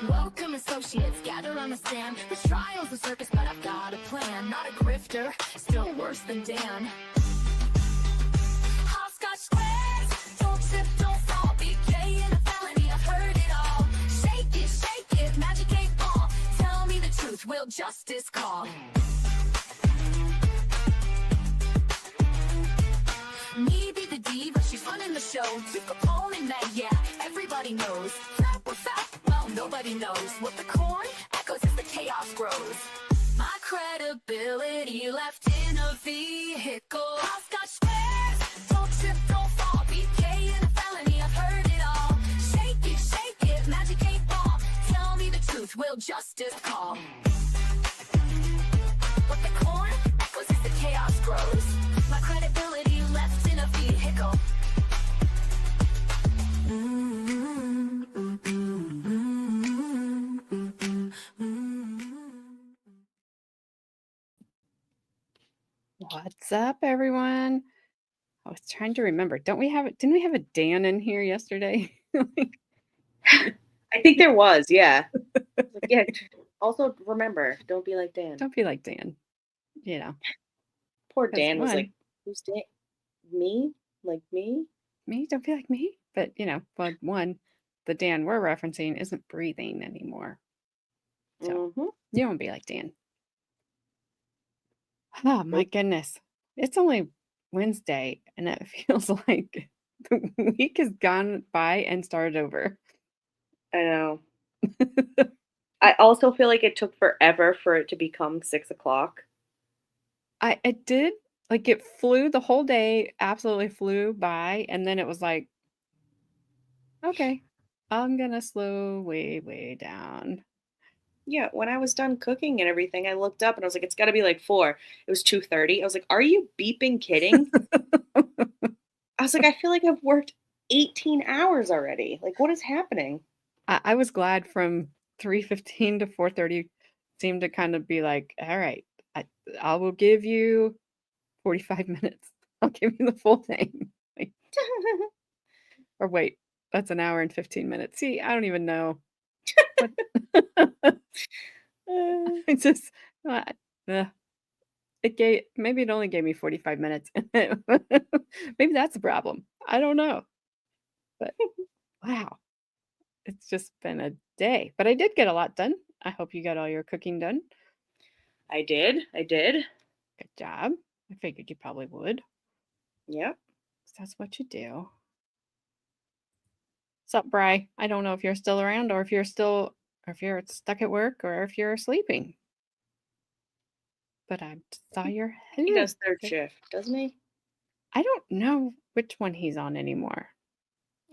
Welcome, associates, gather on the stand. The trial's a circus, but I've got a plan. Not a grifter, still worse than Dan. Hopscotch squares, don't trip, don't fall. BK and a felony, I've heard it all. Shake it, magic 8 ball. Tell me the truth, will justice call? Me be the diva, she's running the show. Two Capone Meg, yeah, everybody knows. Fat or fat, well, nobody knows. What the corn echoes as the chaos grows. My credibility left in a vehicle. Hopscotch squares, don't trip, don't fall. BK and a felony, I've heard it all. Shake it, magic 8 ball. Tell me the truth, will justice call? What the corn echoes as the chaos grows. My credibility left in a vehicle. What's up, everyone? I was trying to remember. Didn't we have a Dan in here yesterday? I think there was, yeah. Yeah. Also, remember, don't be like Dan. Don't be like Dan. You know. Poor 'Cause Dan was one- like, who's Dan? Me? Like me? Me? Don't be like me. But but one, the Dan we're referencing isn't breathing anymore. So you don't be like Dan. Oh my goodness. It's only Wednesday and it feels like the week has gone by and started over. I know. I also feel like it took forever for it to become 6 o'clock. It did. Like it flew the whole day, absolutely flew by, and then it was like, okay, I'm gonna slow way down. Yeah, when I was done cooking and everything, I looked up and I was like, it's got to be like 4. It was 2:30. I was like, are you beeping kidding? I was like, I feel like I've worked 18 hours already. Like, what is happening? I was glad from 3:15 to 4:30 seemed to kind of be like, all right, I will give you 45 minutes. I'll give you the full thing. Like, or wait, that's an hour and 15 minutes. See, I don't even know. I just maybe it only gave me 45 minutes. Maybe that's the problem. I don't know. But wow. It's just been a day. But I did get a lot done. I hope you got all your cooking done. I did. Good job. I figured you probably would. Yep. That's what you do. What's up, Bri? I don't know if you're still around or if you're stuck at work or if you're sleeping. But I saw your head. He does third shift, doesn't he? I don't know which one he's on anymore.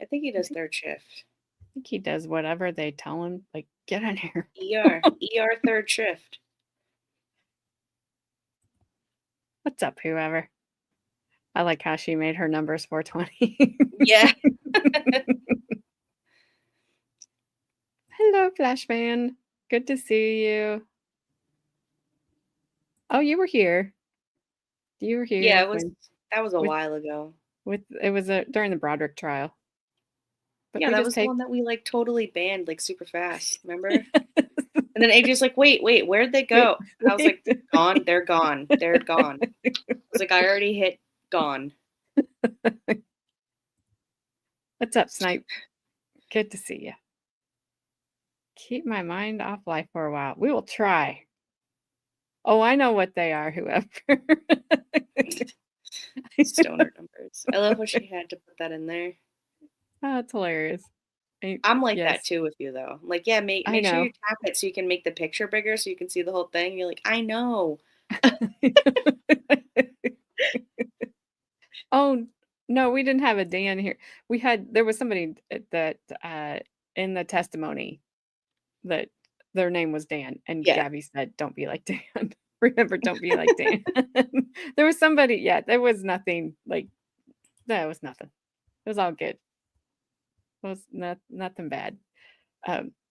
I think he does third shift. I think he does whatever they tell him. Like, get in here. ER third shift. What's up, whoever? I like how she made her numbers 420. Yeah. Hello, Flashman. Good to see you. Oh, you were here. You were here. Yeah, that was a while ago. It was during the Broderick trial. But yeah, that was the one that we like totally banned like super fast. Remember? And then AJ's like, wait, where'd they go? I was like, gone. They're gone. They're gone. I was like, I already hit gone. What's up, Snipe? Good to see you. Keep my mind off life for a while. We will try. Oh, I know what they are, whoever. Stoner numbers. I love what she had to put that in there. Oh, that's hilarious. I'm like that too with you though. Like, yeah, make sure you tap it so you can make the picture bigger so you can see the whole thing. You're like, I know. Oh, no, we didn't have a Dan here. There was somebody that in the testimony that their name was Dan, and Gabby said, don't be like Dan. Remember, don't be like Dan. There was somebody, there was nothing like, that was nothing. It was all good. It was nothing bad.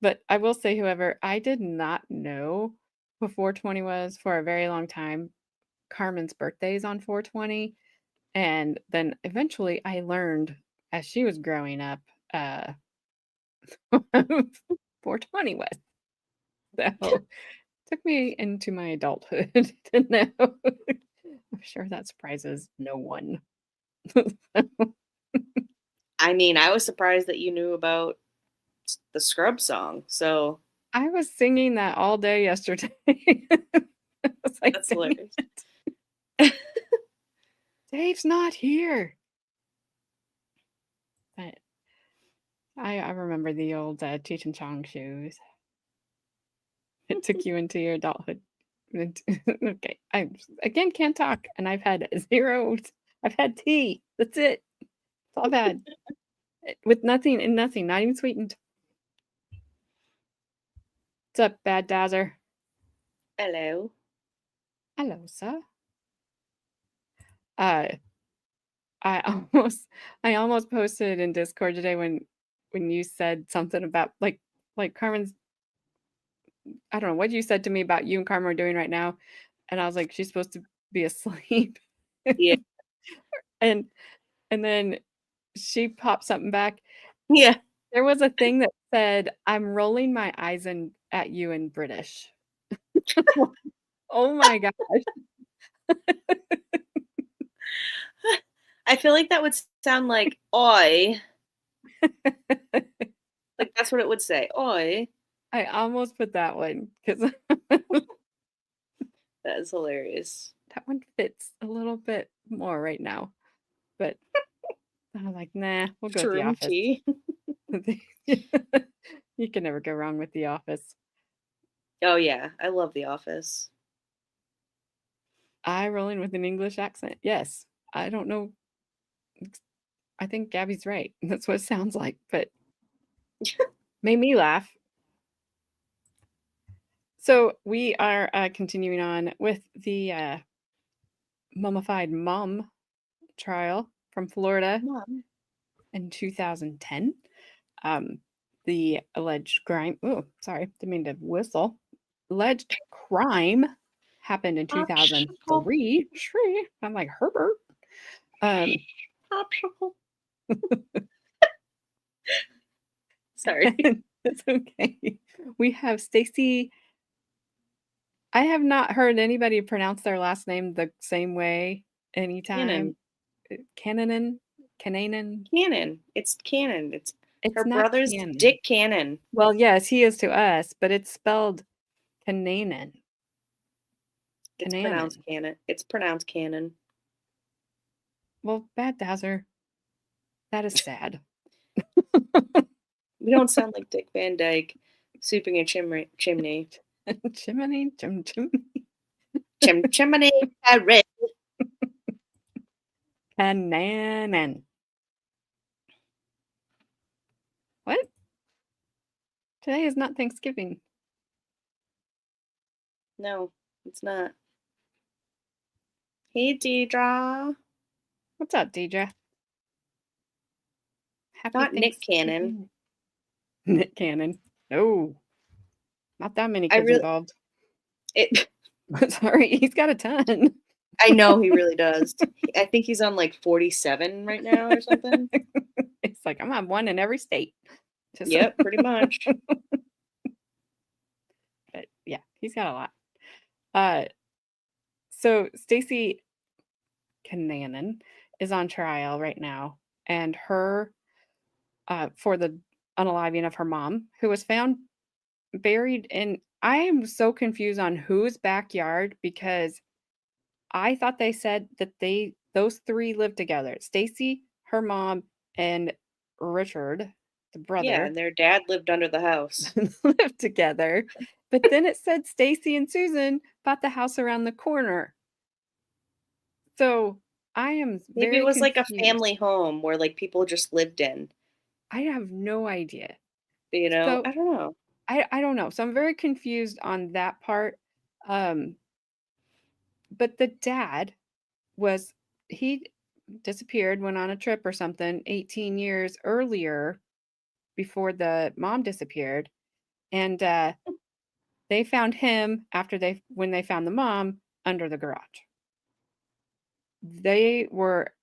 But I will say, whoever, I did not know what 420 was for a very long time. Carmen's birthday is on 420. And then eventually I learned as she was growing up, 420 was. So took me into my adulthood to know. I'm sure that surprises no one. I mean, I was surprised that you knew about the Scrub song. So I was singing that all day yesterday. I was like, that's dang hilarious. it, Dave's not here. But I remember the old Cheech and Chong shoes. It took you into your adulthood. Okay, I again can't talk, and I've had I've had tea. That's it. It's all I've had. With nothing and nothing, not even sweetened. What's up, Bad Dazzer? Hello. Hello, sir. Uh, I almost posted in Discord today when you said something about like Carmen's. I don't know what you said to me about you and Carmen are doing right now, and I was like, she's supposed to be asleep. Yeah. and then she popped something back. Yeah. There was a thing that said, "I'm rolling my eyes at you in British." Oh my gosh. I feel like that would sound like oi. Like that's what it would say. Oi. I almost put that one because That is hilarious. that one fits a little bit more right now. But I was like, nah, we'll go with The Shroom Office. tea. You can never go wrong with The Office. Oh yeah, I love The Office. I rolling with an English accent. Yes. I don't know. I think Gabby's right. That's what it sounds like, but made me laugh. So we are continuing on with the mummified mom trial from Florida Mom. in 2010. The alleged crime. Oh, sorry, didn't mean to whistle. Alleged crime happened in Popsicle. 2003. I'm like Herbert. Popsicle. Sorry. It's okay. We have Stacey. I have not heard anybody pronounce their last name the same way anytime. Kananen. Kananen. Canon. It's Canon. It's It's her not brother's Cannon. Dick Cannon. Well, yes, he is to us, but it's spelled Kananen. It's Kananen. pronounced Canon. It's pronounced Canon. Well, Bad Dazzer, that is sad. We don't sound like Dick Van Dyke sweeping a chimney. Chimney. Chimney. Kananen. What? Today is not Thanksgiving. No, it's not. Hey, Deidre. What's up, Deidre? Happy Not Nick Thanksgiving. Cannon. Nick Cannon. No. Not that many kids involved. Sorry, he's got a ton. I know he really does. I think he's on like 47 right now or something. It's like, I'm on one in every state. Yep, pretty much. But yeah, he's got a lot. So Stacey Kananen is on trial right now, and her for the unaliving of her mom, who was found buried in. I am so confused on whose backyard, because I thought they said that those three lived together. Stacey, her mom, and Richard, the brother. Yeah, and their dad lived under the house. Lived together. But then it said Stacey and Susan bought the house around the corner. So I am Maybe very it was confused. like a family home where like people just lived in. I have no idea. You know, So, I don't know. I don't know. So I'm very confused on that part. But the dad he disappeared, went on a trip or something 18 years earlier before the mom disappeared. And they found him when they found the mom under the garage.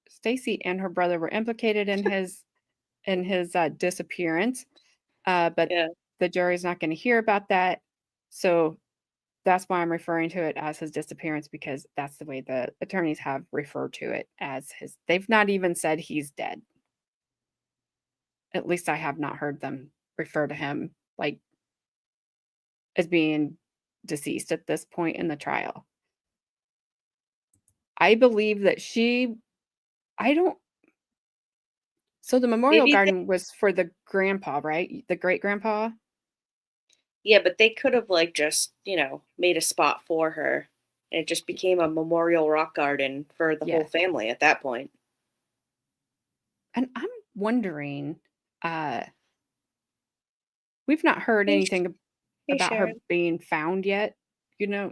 Stacey and her brother were implicated in his disappearance. But Yeah. the jury's not going to hear about that. So that's why I'm referring to it as his disappearance, because that's the way the attorneys have referred to it as his. They've not even said he's dead. At least I have not heard them refer to him like as being deceased at this point in the trial. I believe that I don't. So the memorial Maybe they, garden was for the grandpa, right? The great grandpa? yeah, but they could have like just, made a spot for her. And it just became a memorial rock garden for the whole Yes. family at that point. And I'm wondering, we've not heard Hey, anything hey, about her Sharon. being found yet,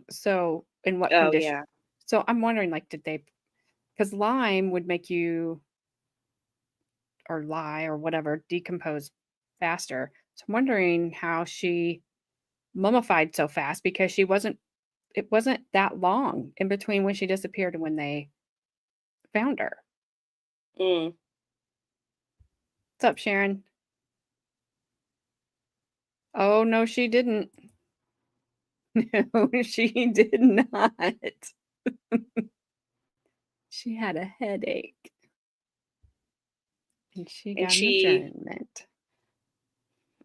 so in what Oh, condition? yeah. So I'm wondering, like, because lime would make you, or lye or whatever, decompose faster. So I'm wondering how she mummified so fast, because it wasn't that long in between when she disappeared and when they found her. Mm. What's up, Sharon? Oh, no, she didn't. No, she did not. She had a headache and she And got an she, adjournment.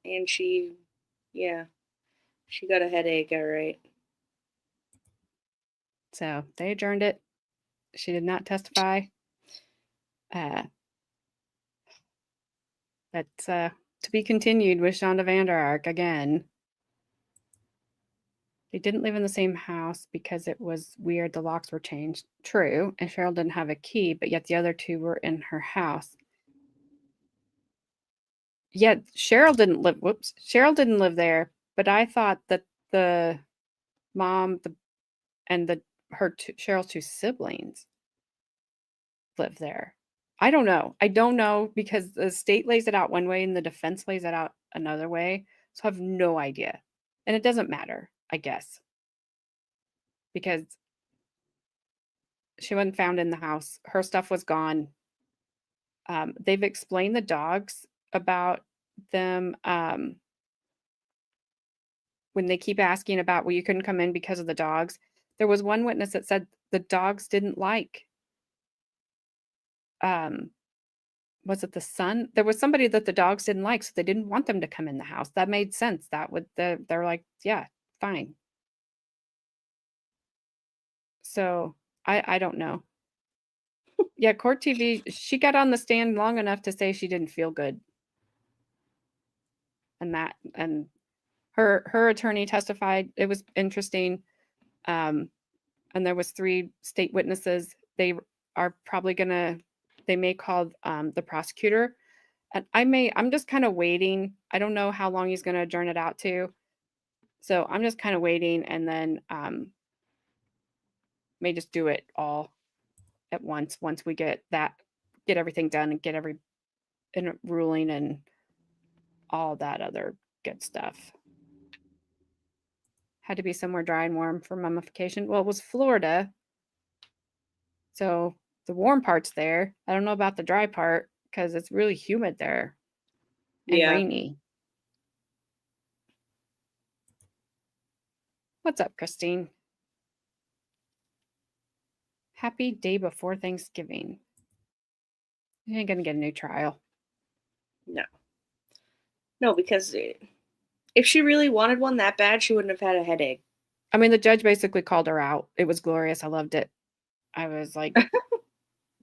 and she, yeah, she got a headache, all right. So they adjourned it. She did not testify. Uh, that's to be continued with Shonda Vander Ark again. They didn't live in the same house because it was weird. The locks were changed. True. And Cheryl didn't have a key, but yet the other two were in her house. Yet Cheryl didn't live. Whoops. Cheryl didn't live there, but I thought that the mom, and Cheryl's two siblings lived there. I don't know. I don't know, because the state lays it out one way and the defense lays it out another way. So I have no idea. And it doesn't matter, I guess, because she wasn't found in the house. Her stuff was gone. They've explained the dogs about them, when they keep asking about, well, you couldn't come in because of the dogs. There was one witness that said the dogs didn't like, um, was it the son? There was somebody that the dogs didn't like, so they didn't want them to come in the house. That made sense. They're like, yeah, fine. So I don't know. Yeah, court TV, she got on the stand long enough to say she didn't feel good. And her attorney testified. It was interesting. And there was 3 state witnesses. They are probably they may call the prosecutor. And I'm just kind of waiting. I don't know how long he's going to adjourn it out to. So I'm just kind of waiting, and then may just do it all at once we get everything done and get every ruling and all that other good stuff. Had to be somewhere dry and warm for mummification. Well, it was Florida, so the warm part's there. I don't know about the dry part because it's really humid there and Yeah. rainy. What's up, Christine? Happy day before Thanksgiving. You ain't gonna get a new trial. No. No, because if she really wanted one that bad, she wouldn't have had a headache. I mean, the judge basically called her out. It was glorious. I loved it. I was like,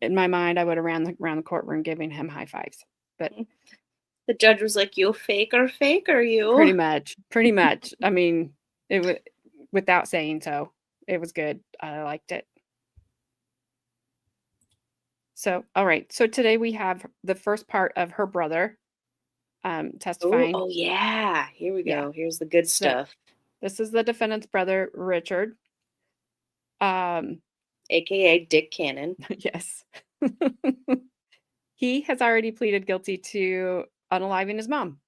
in my mind, I would have ran around the courtroom giving him high fives. But The judge was like, "You fake, are you?" pretty much. I mean, it was, without saying so. It was good. I liked it. So, all right. So today we have the first part of her brother testifying. Oh yeah. Here we Yeah. go. Here's the good So stuff. this is the defendant's brother, Richard. AKA Dick Cannon. Yes. He has already pleaded guilty to unaliving his mom.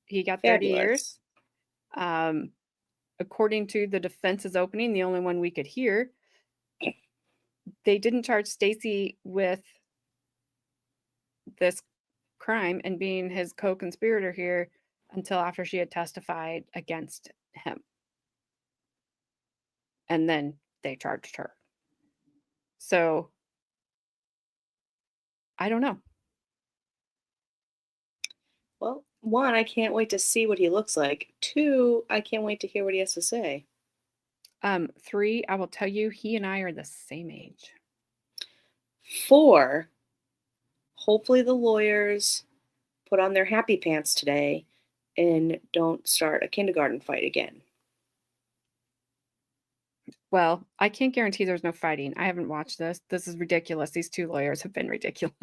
He got 30 years. Fabulous. According to the defense's opening, the only one we could hear, they didn't charge Stacey with this crime and being his co-conspirator here. until after she had testified against him. And then they charged her. So I don't know. Well, 1, I can't wait to see what he looks like. 2, I can't wait to hear what he has to say. 3, I will tell you, he and I are the same age. 4, hopefully the lawyers put on their happy pants today and don't start a kindergarten fight again. Well, I can't guarantee there's no fighting. I haven't watched this. This is ridiculous. These 2 lawyers have been ridiculous.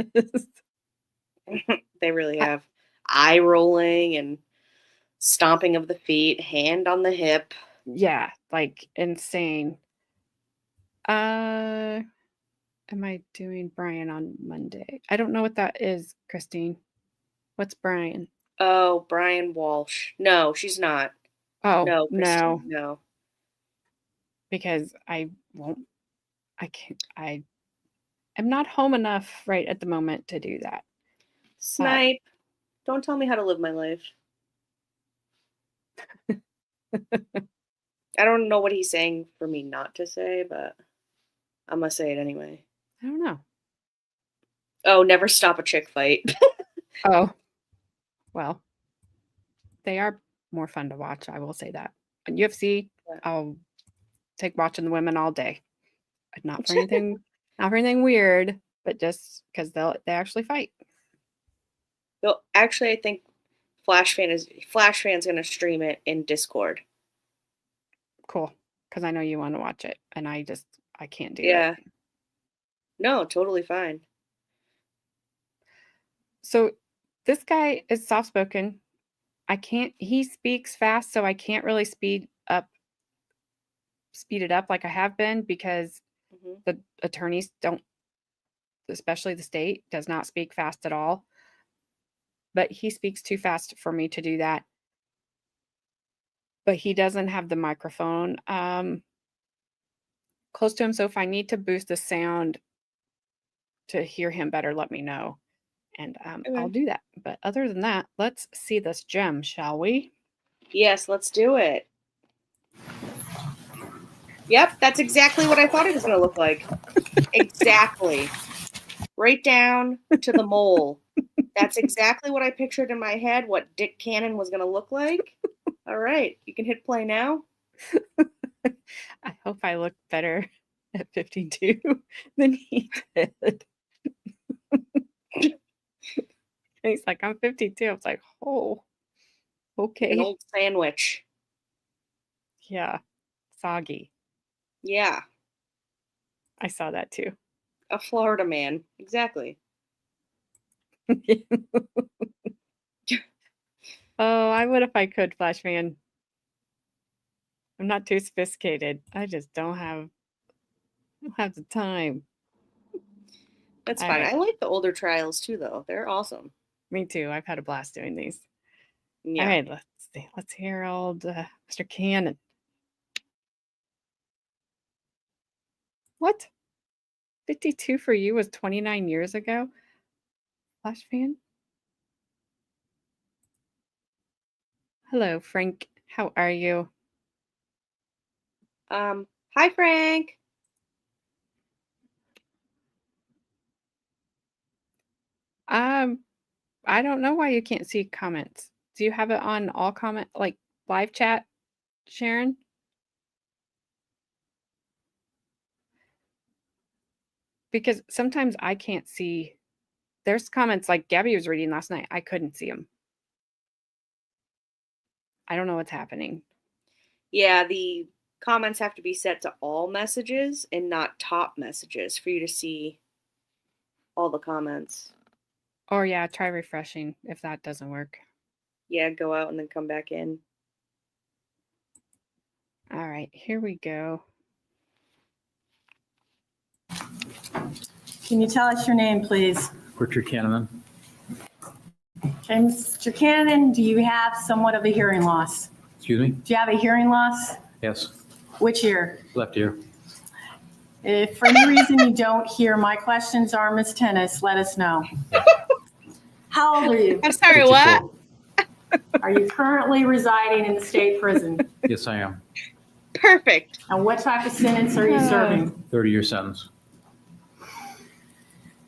They really have. Eye rolling and stomping of the feet, hand on the hip. Yeah, like insane. Am I doing Brian on Monday? I don't know what that is, Christine. What's Brian? Oh, Brian Walsh. No, she's not. Oh, No, Christine, no, no. because I am not home enough right at the moment to do that. Snipe. Don't tell me how to live my life. I don't know what he's saying for me not to say, but I'm going to say it anyway. I don't know. Oh, never stop a chick fight. Oh, well, they are more fun to watch. I will say that. And UFC, I'll take watching the women all day. Not for anything, not for anything weird, but just because they actually fight. Well, actually, I think Flash Fan's going to stream it in Discord. Cool, because I know you want to watch it, and I can't do it. Yeah. No, totally fine. So this guy is soft-spoken. He speaks fast, so I can't really speed it up like I have been, because the attorneys don't, especially the state, does not speak fast at all. But he speaks too fast for me to do that. But he doesn't have the microphone close to him, so if I need to boost the sound to hear him better, let me know. And I'll do that. But other than that, let's see this gem, shall we? Yes, let's do it. Yep, that's exactly what I thought it was going to look like. Exactly. Right down to the mole. That's exactly what I pictured in my head, what Dick Cannon was going to look like. All right, you can hit play now. I hope I look better at 52 than he did. And he's like, I'm 52. I was like, oh, okay. An old sandwich. Yeah, soggy. Yeah. I saw that too. A Florida man. Exactly. Oh, I would if I could, Flash Man. I'm not too sophisticated. I just don't have the time. That's fine. I like the older trials too, though. They're awesome. Me too. I've had a blast doing these. Yeah. All right, let's see. Let's hear old Mr. Cannon. What? 52 for you was 29 years ago? Flash Fan? Hello, Frank. How are you? Hi, Frank. I don't know why you can't see comments. Do you have it on all comment, like live chat, Sharon? Because sometimes I can't see. There's comments like Gabby was reading last night. I couldn't see them. I don't know what's happening. Yeah, the comments have to be set to all messages and not top messages for you to see all the comments. Or yeah, try refreshing if that doesn't work. Yeah, go out and then come back in. All right, here we go. Can you tell us your name, please? Richard Kananen. Okay, Mr. Kananen, do you have somewhat of a hearing loss? Excuse me? Do you have a hearing loss? Yes, Which ear? left ear. If for any reason you don't hear my questions are Miss Tennis, let us know. How old are you? I'm sorry, what? Are you currently residing in the state prison? Yes, I am. Perfect. And what type of sentence are you serving? 30-year sentence.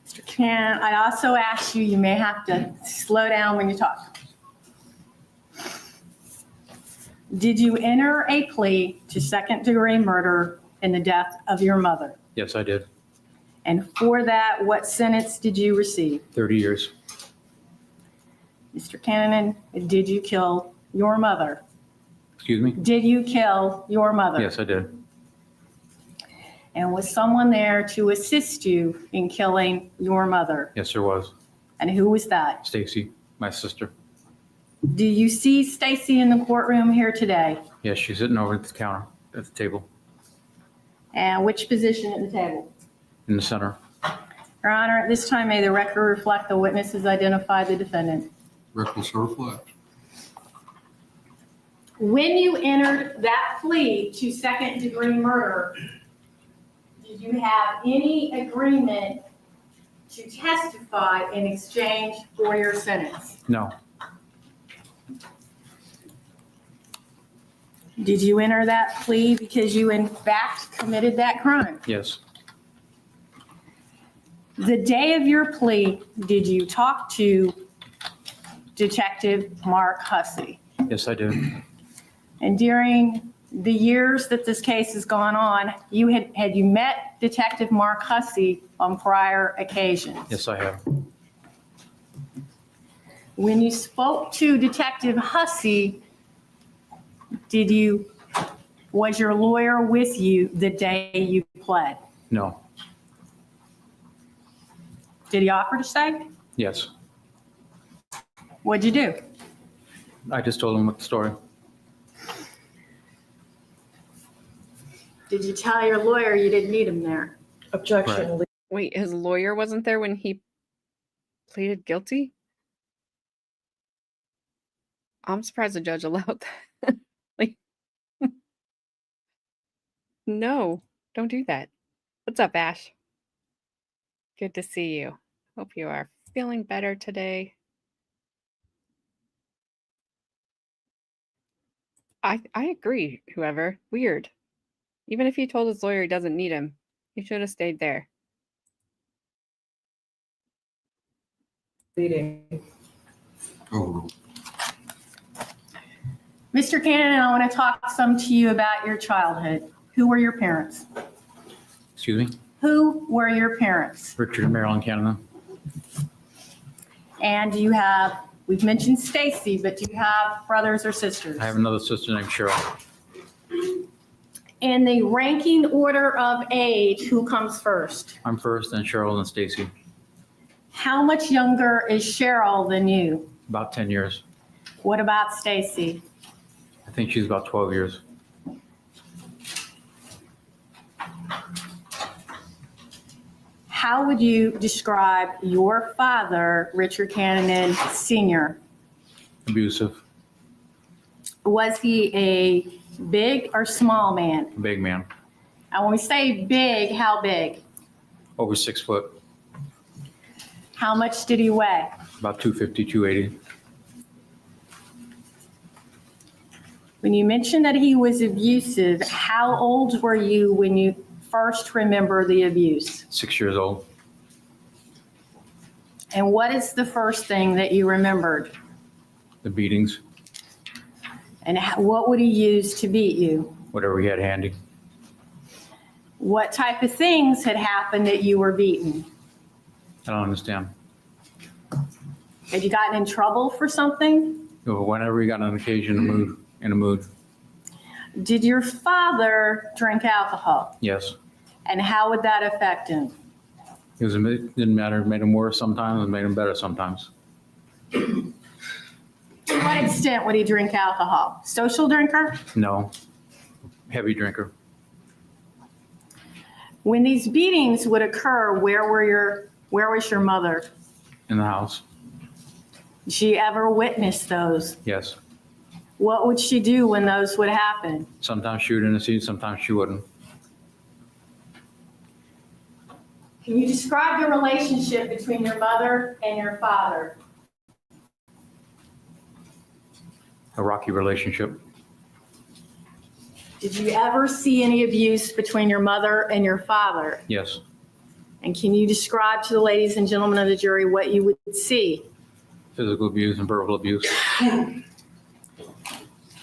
Mr. Can, I also asked you, you may have to slow down when you talk. Did you enter a plea to second-degree murder in the death of your mother? Yes, I did. And for that, what sentence did you receive? 30 years. Mr. Kananen, did you kill your mother? Excuse me? Did you kill your mother? Yes, I did. And was someone there to assist you in killing your mother? Yes, there was. And who was that? Stacey, my sister. Do you see Stacey in the courtroom here today? Yes, she's sitting over at the counter, at the table, And which position at the table? in the center. Your Honor, at this time, may the record reflect the witnesses identify the defendant. Record shall reflect. When you entered that plea to second-degree murder, did you have any agreement to testify in exchange for your sentence? No, Did you enter that plea because you in fact committed that crime? yes, The day of your plea, did you talk to Detective Mark Hussey? yes, I did. And during the years that this case has gone on, had you met Detective Mark Hussey on prior occasions? Yes, I have. When you spoke to Detective Hussey, was your lawyer with you the day you pled? No, Did he offer to stay? yes. What'd you do? I just told him what the story. Did you tell your lawyer you didn't need him there? Objection. Wait, his lawyer wasn't there when he pleaded guilty? I'm surprised the judge allowed that. Like, no, don't do that. What's up, Ash? Good to see you. Hope you are feeling better today. I agree, whoever. Weird. Even if he told his lawyer he doesn't need him, he should have stayed there. Overruled. Mr. Cannon, I want to talk some to you about your childhood. Who were your parents? Excuse me? Who were your parents? Richard and Marilyn Kananen. And do you have, we've mentioned Stacey, but do you have brothers or sisters? I have another sister named Cheryl. In the ranking order of age, who comes first? I'm first, then Cheryl, and Stacey. How much younger is Cheryl than you? About 10 years. What about Stacey? I think she's about 12 years. How would you describe your father, Richard Kananen Sr.? Abusive, Was he a big or small man? big man, And when we say big, how big? over 6 foot, How much did he weigh? about 250, 280. When you mentioned that he was abusive, how old were you when you first remember the abuse? 6 years old. And what is the first thing that you remembered? The beatings, And what would he use to beat you? whatever he had handy. What type of things had happened that you were beaten? I don't understand. Had you gotten in trouble for something? Whenever he got on occasion, in a mood, Did your father drink alcohol? yes. And how would that affect him? It didn't matter. It made him worse sometimes and made him better sometimes. To what extent would he drink alcohol? Social drinker? No. Heavy drinker. When these beatings would occur, where was your mother? In the house, Did she ever witness those? yes. What would she do when those would happen? Sometimes she would intercede, sometimes she wouldn't. Can you describe the relationship between your mother and your father? A rocky relationship. Did you ever see any abuse between your mother and your father? Yes. And can you describe to the ladies and gentlemen of the jury what you would see? Physical abuse and verbal abuse.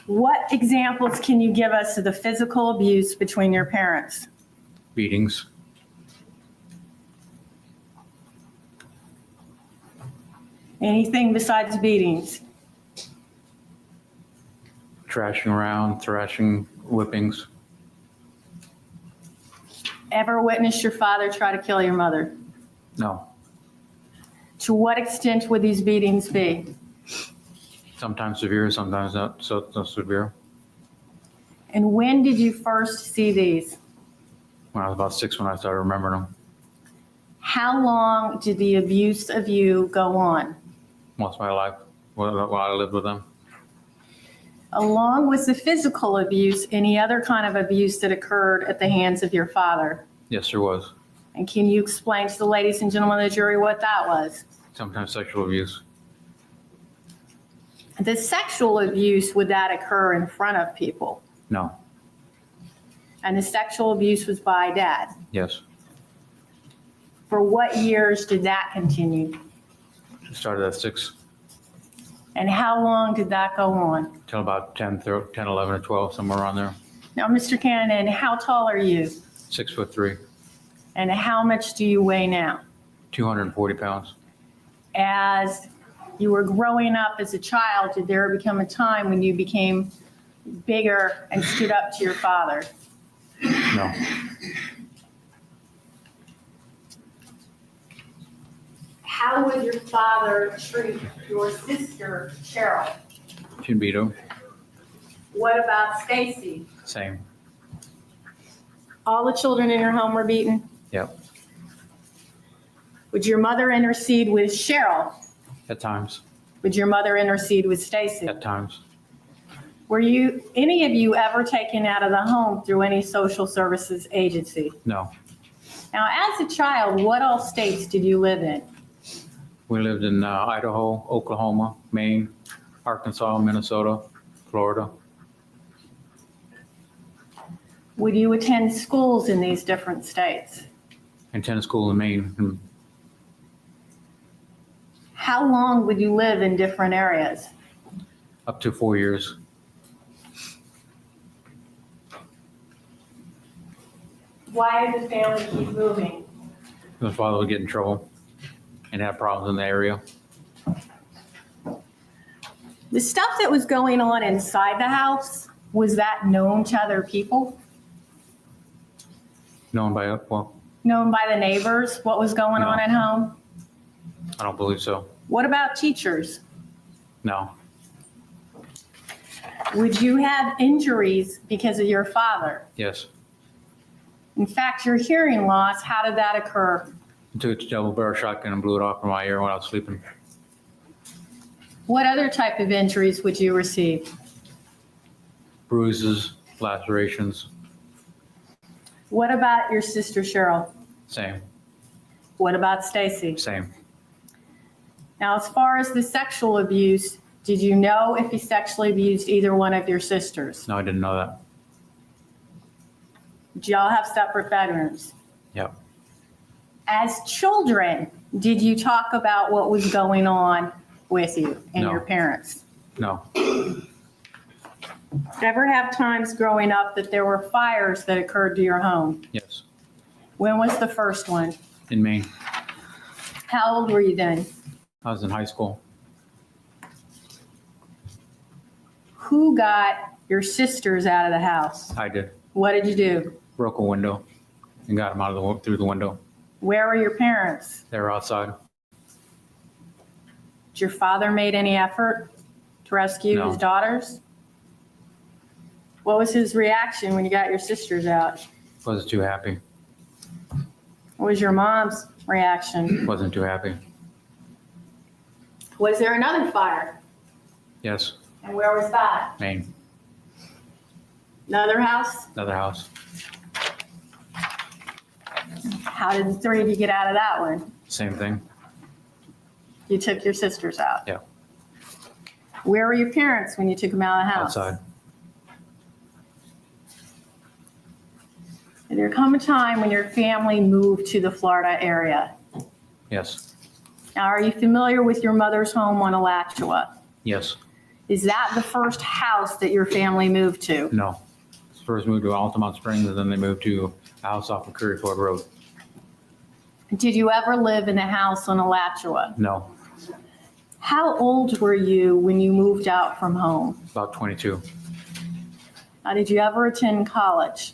What examples can you give us of the physical abuse between your parents? Beatings. Anything besides beatings? Trashing around, thrashing, whippings. Ever witnessed your father try to kill your mother? No. To what extent would these beatings be? Sometimes severe, sometimes not so severe. And when did you first see these? When I was about 6 when I started remembering them. How long did the abuse of you go on? Most of my life while I lived with them. Along with the physical abuse, any other kind of abuse that occurred at the hands of your father? Yes, there was. And can you explain to the ladies and gentlemen of the jury what that was? Sometimes sexual abuse. The sexual abuse, would that occur in front of people? No. And the sexual abuse was by dad? Yes. For what years did that continue? It started at 6 And how long did that go on? till about 10, 11, or 12, somewhere around there. Now, Mr. Kananen, how tall are you? 6'3", And how much do you weigh now? 240 pounds. As you were growing up as a child, did there become a time when you became bigger and stood up to your father? No. How would your father treat your sister, Cheryl? She'd beat him. What about Stacey? Same. All the children in your home were beaten? Yep. Would your mother intercede with Cheryl? At times. Would your mother intercede with Stacey? At times. Were any of you ever taken out of the home through any social services agency? No. Now, as a child, what all states did you live in? We lived in Idaho, Oklahoma, Maine, Arkansas, Minnesota, Florida. Would you attend schools in these different states? And tennis school in Maine. And How long would you live in different areas? up to 4 years. Why did the family keep moving? My father would get in trouble and have problems in the area. The stuff that was going on inside the house, was that known to other people? Known by, well, Known by the neighbors, what was going on No. at home? I don't believe so. What about teachers? No. Would you have injuries because of your father? Yes. In fact, your hearing loss, how did that occur? I took a double barrel shotgun and blew it off from my ear when I was sleeping. What other type of injuries would you receive? Bruises, lacerations, What about your sister Cheryl? same, What about Stacey? same. Now, as far as the sexual abuse, did you know if he sexually abused either one of your sisters? No, I didn't know that. Did y'all have separate bedrooms? Yep. As children, did you talk about what was going on with you and No. your parents? No. Ever have times growing up that there were fires that occurred to your home? Yes. When was the first one? In Maine. How old were you then? I was in high school. Who got your sisters out of the house? I did. What did you do? Broke a window and got them out of through the window. Where were your parents? They were outside. Did your father make any effort to rescue No. his daughters? What was his reaction when you got your sisters out? Wasn't too happy. What was your mom's reaction? Wasn't too happy. Was there another fire? Yes. And where was that? Maine. Another house? Another house. How did the three of you get out of that one? Same thing. You took your sisters out? Yeah. Where were your parents when you took them out of the house? outside. Did there come a time when your family moved to the Florida area? Yes, Now, are you familiar with your mother's home on Alachua? yes, Is that the first house that your family moved to? no. First moved to Altamont Springs, and then they moved to a house off of Curry Ford Road. Did you ever live in a house on Alachua? No, How old were you when you moved out from home? about 22. Now, did you ever attend college?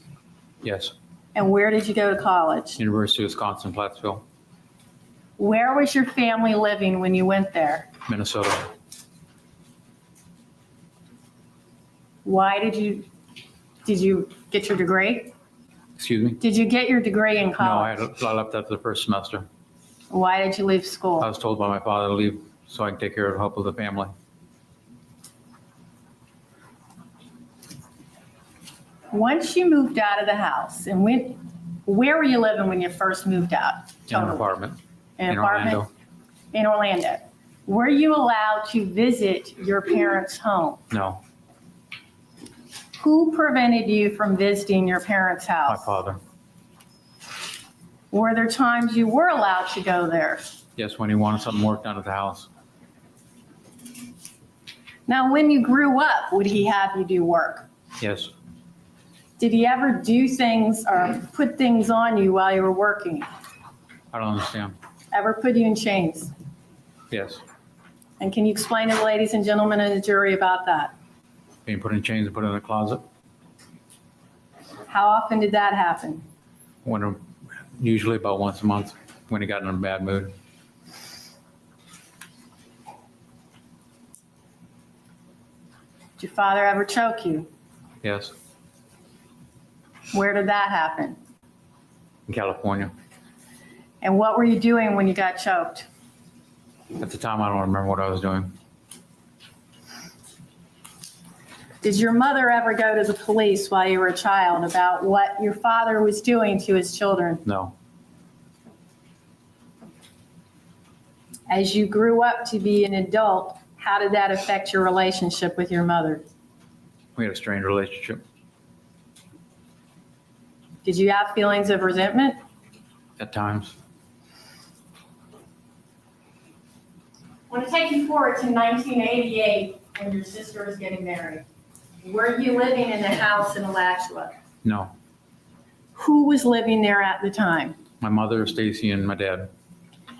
Yes, And where did you go to college? University of Wisconsin, Plattsville, Where was your family living when you went there? Minnesota. Why did you get your degree? Excuse me? Did you get your degree in No, college? I left after the first semester. Why did you leave school? I was told by my father to leave so I can take care of help of the family. Once you moved out of the house and where were you living when you first moved out? In an Totally. apartment In an in apartment? Orlando. In Orlando. Were you allowed to visit your parents' home? No, Who prevented you from visiting your parents' my house? father. Were there times you were allowed to go there? Yes, when he wanted something work done at the house. Now, when you grew up, would he have you do work? Yes, Did he ever do things or put things on you while you were working? I don't understand. Ever put you in chains? Yes, And can you explain to the ladies and gentlemen in the jury about that? being put in chains and put in a closet. How often did that happen? Usually about once a month when he got in a bad mood. Did your father ever choke you? Yes, Where did that happen? in California. And what were you doing when you got choked? At the time, I don't remember what I was doing. Did your mother ever go to the police while you were a child about what your father was doing to his children? No, As you grew up to be an adult, how did that affect your relationship with your mother? we had a strained relationship Did you have feelings of resentment? at times. I want to take you forward to 1988 when your sister was getting married. Were you living in the house in Alachua? No, Who was living there at the time? my mother, Stacey, and my dad.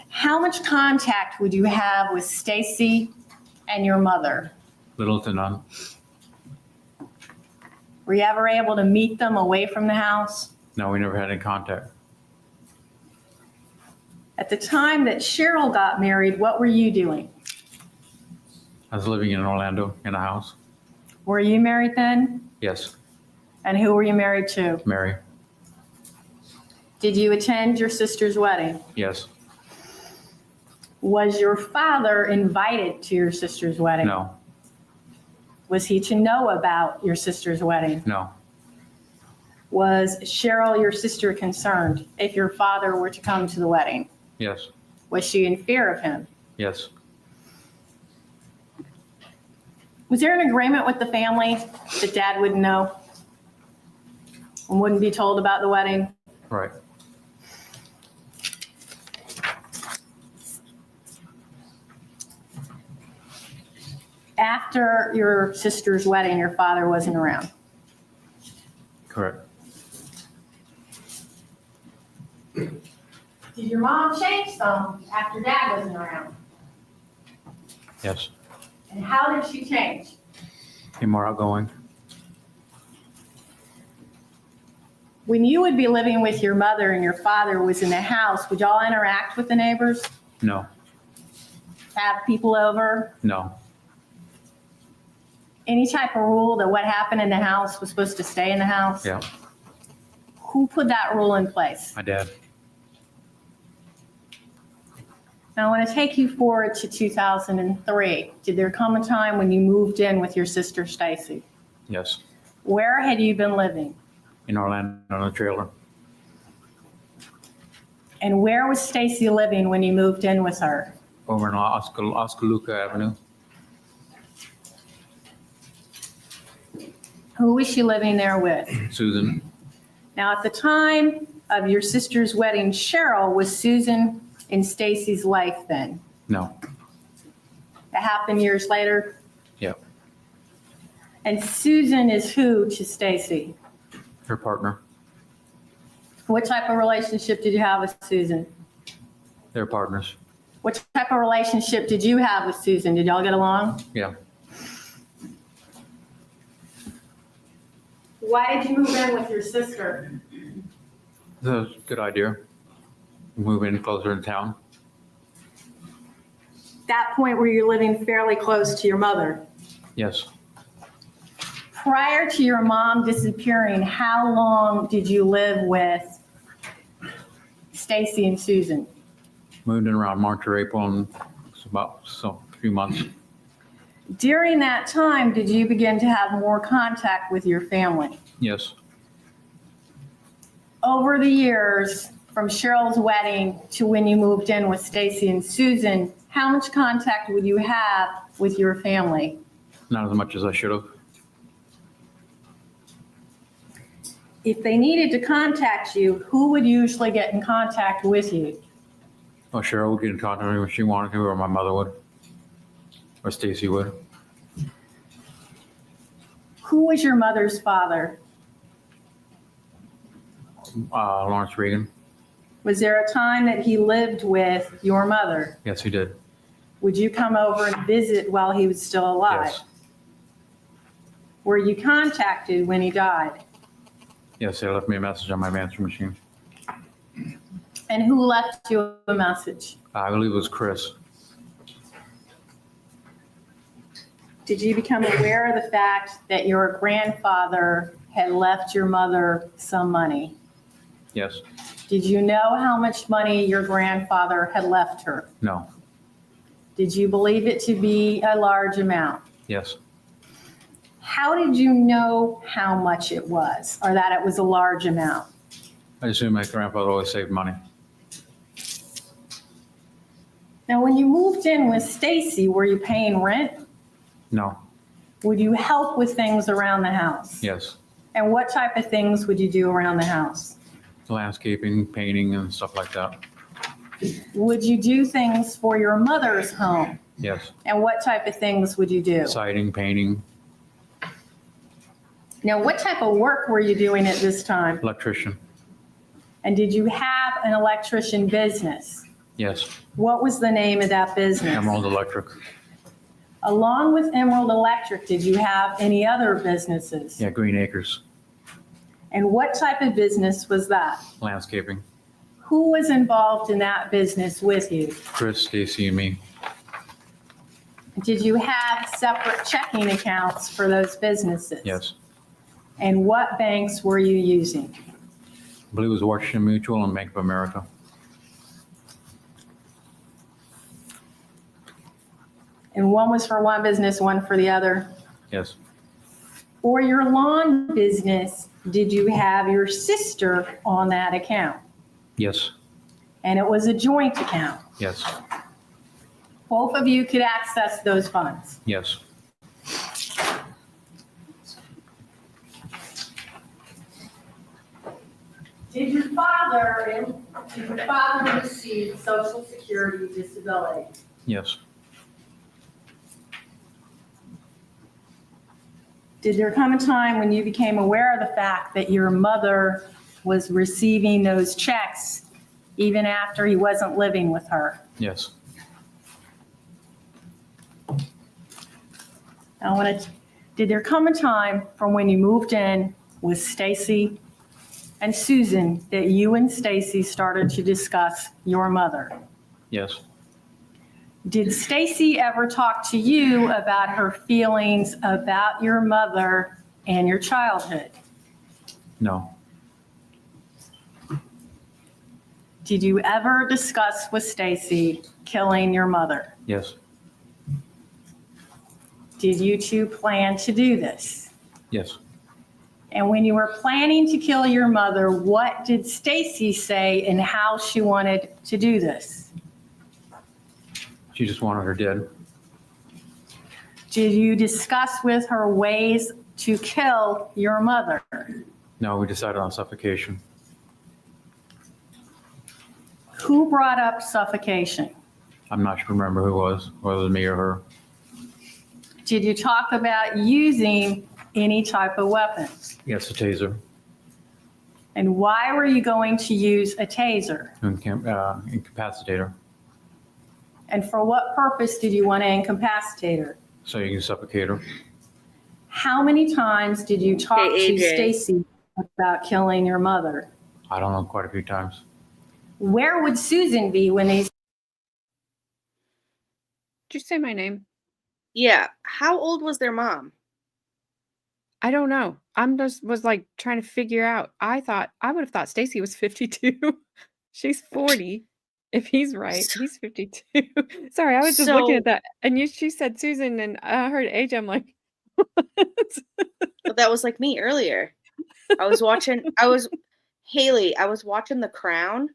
How much contact would you have with Stacey and your mother? Little to none. Were you ever able to meet them away from the house? No, we never had any contact. At the time that Cheryl got married, what were you doing? I was living in Orlando in a house. Were you married then? Yes, And who were you married to? Mary. Did you attend your sister's wedding? Yes, Was your father invited to your sister's wedding? no, Was he to know about your sister's wedding? no, Was Cheryl, your sister, concerned if your father were to come to the wedding? yes, Was she in fear of him? yes, Was there an agreement with the family that dad wouldn't know and wouldn't be told about the wedding? right. After your sister's wedding, your father wasn't around. Correct. Did your mom change some after dad wasn't around? Yes. And how did she change? Be more outgoing. When you would be living with your mother and your father was in the house, would y'all interact with the neighbors? No, Have people over? no, Any type of rule that what happened in the house was supposed to stay in the house? yeah, Who put that rule in place? my dad. Now, I want to take you forward to 2003. Did there come a time when you moved in with your sister Stacey? Yes, Where had you been living? in Orlando on a trailer. And where was Stacey living when you moved in with her? Over in Oskaloosa Avenue. Who was she living there with? Susan, Now, at the time of your sister's wedding, Cheryl, was Susan in Stacy's life then? no, That happened years later? yeah, And Susan is who to Stacy? her partner, What type of relationship did you have with Susan? they're partners, What type of relationship did you have with Susan? Did y'all get along? yeah. Why did you move in with your sister? It's a good idea. Move in closer to town. That point where you're living fairly close to your mother. Yes, Prior to your mom disappearing, how long did you live with Stacy and Susan? moved in around March or April, and it's about a few months. During that time, did you begin to have more contact with your family? Yes, Over the years, from Cheryl's wedding to when you moved in with Stacy and Susan, how much contact would you have with your family? not as much as I should have. If they needed to contact you, who would usually get in contact with you? Oh, Cheryl would get in contact with me when she wanted to, or my mother would, or Stacy would. Who was your mother's father? Lawrence Reagan. Was there a time that he lived with your mother? Yes, he did. Would you come over and visit while he was still alive? Yes, Were you contacted when he died? yes, they left me a message on my answering machine. And who left you a message? I believe it was Chris. Did you become aware of the fact that your grandfather had left your mother some money? Yes, Did you know how much money your grandfather had left her? no, Did you believe it to be a large amount? yes. How did you know how much it was or that it was a large amount? I assume my grandfather always saved money. Now, when you moved in with Stacy, were you paying rent? No, Would you help with things around the house? yes. And what type of things would you do around the house? Landscaping, painting, and stuff like that. Would you do things for your mother's home? Yes. And what type of things would you do? Siding, painting, Now, what type of work were you doing at this time? electrician. And did you have an electrician business? Yes. What was the name of that business? Emerald Electric. Along with Emerald Electric, did you have any other businesses? Yeah, Green Acres. And what type of business was that? Landscaping. Who was involved in that business with you? Chris, Stacy, and me. Did you have separate checking accounts for those businesses? Yes. And what banks were you using? I believe it was Washington Mutual and Bank of America. And one was for one business, one for the other? Yes. For your lawn business, did you have your sister on that account? Yes. And it was a joint account. Yes. Both of you could access those funds. Yes. Did your father receive Social Security disability? Yes. Did there come a time when you became aware of the fact that your mother was receiving those checks even after he wasn't living with her? Yes. Did there come a time from when you moved in with Stacy and Susan that you and Stacy started to discuss your mother? Yes. Did Stacy ever talk to you about her feelings about your mother and your childhood? No. Did you ever discuss with Stacy killing your mother? Yes. Did you two plan to do this? Yes. And when you were planning to kill your mother, what did Stacy say and how she wanted to do this? She just wanted her dead. Did you discuss with her ways to kill your mother? No, we decided on suffocation. Who brought up suffocation? I'm not sure, remember who it was, whether it was me or her. Did you talk about using any type of weapons? Yes, a taser. And why were you going to use a taser? Incapacitator. And for what purpose did you want to incapacitate her? So you can suffocate her. How many times did you talk Hey, to AJ. Stacey about killing your mother? I don't know, quite a few times. Where would Susan be when these? Did you say my name? Yeah. How old was their mom? I don't know. I'm just was like trying to figure out. I would have thought Stacey was 52. She's 40. If he's right, he's 52. Sorry, I was just looking So- at that. And she said Susan, and I heard age. I'm like, what? But that was like me earlier. I was watching The Crown,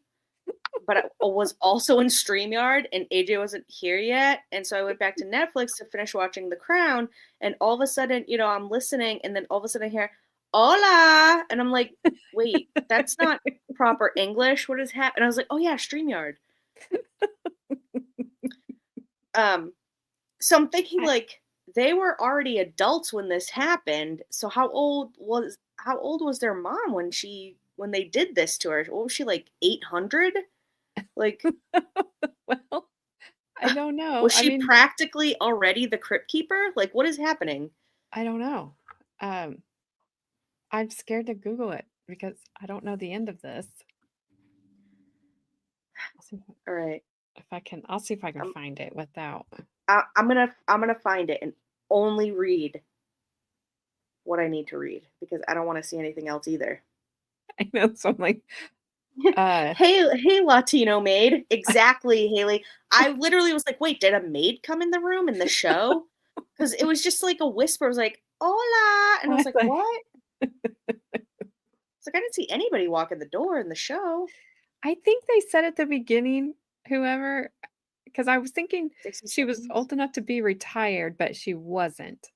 but I was also in StreamYard, and AJ wasn't here yet. And so I went back to Netflix to finish watching The Crown. And all of a sudden, I'm listening, and then all of a sudden I hear, hola. And I'm like, wait, that's not proper English. What is happening? And I was like, oh yeah, StreamYard. So I'm thinking like they were already adults when this happened. So how old was their mom when they did this to her? What was she, like 800? Like Well, I don't know. was I she mean, practically already the crypt keeper? Like what is happening? I don't know. I'm scared to Google it because I don't know the end of this. All right. I'll see if I can find it without. I'm gonna find it and only read what I need to read because I don't want to see anything else either. I know, so I'm like, Hey, Latino maid. Exactly, Haley. I literally was like, wait, did a maid come in the room in the show? Because it was just like a whisper. It was like, hola. And I was like, what? It's like, I didn't see anybody walk in the door in the show. I think they said at the beginning, whoever, because I was thinking 60s, she was 70s? old enough to be retired, but she wasn't.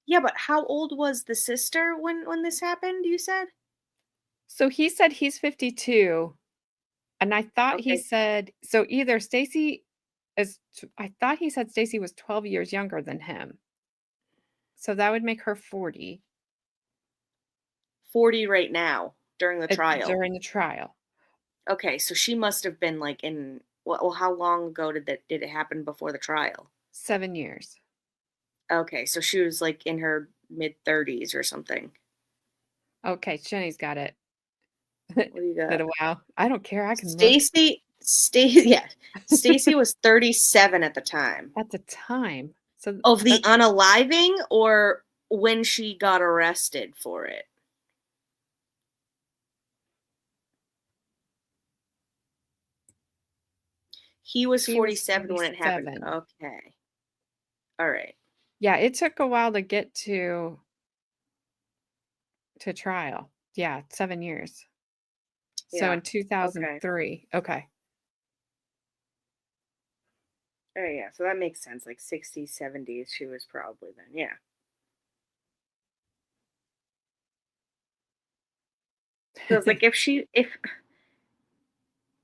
Yeah, but how old was the sister when this happened, you said? So he said he's 52, and I thought he Okay. said, so either I thought he said Stacey was 12 years younger than him. So that would make her 40. 40 right now during the trial. During the trial. Okay, so she must have been like well, how long ago did it happen before the trial? 7 years. Okay, so she was like in her mid-30s or something. Okay, Jenny's got it. What do you Is it got? a wow? I don't care. I can look Stacey was 37 at the time. at the time. So Of the that's- unaliving or when she got arrested for it? He was 47 when it happened. 47. Okay. All right. Yeah, it took a while to get to trial. Yeah, 7 years. So Yeah. in 2003. Okay. Oh, yeah. So that makes sense. Like 60s, 70s, she was probably then. Yeah. So it's like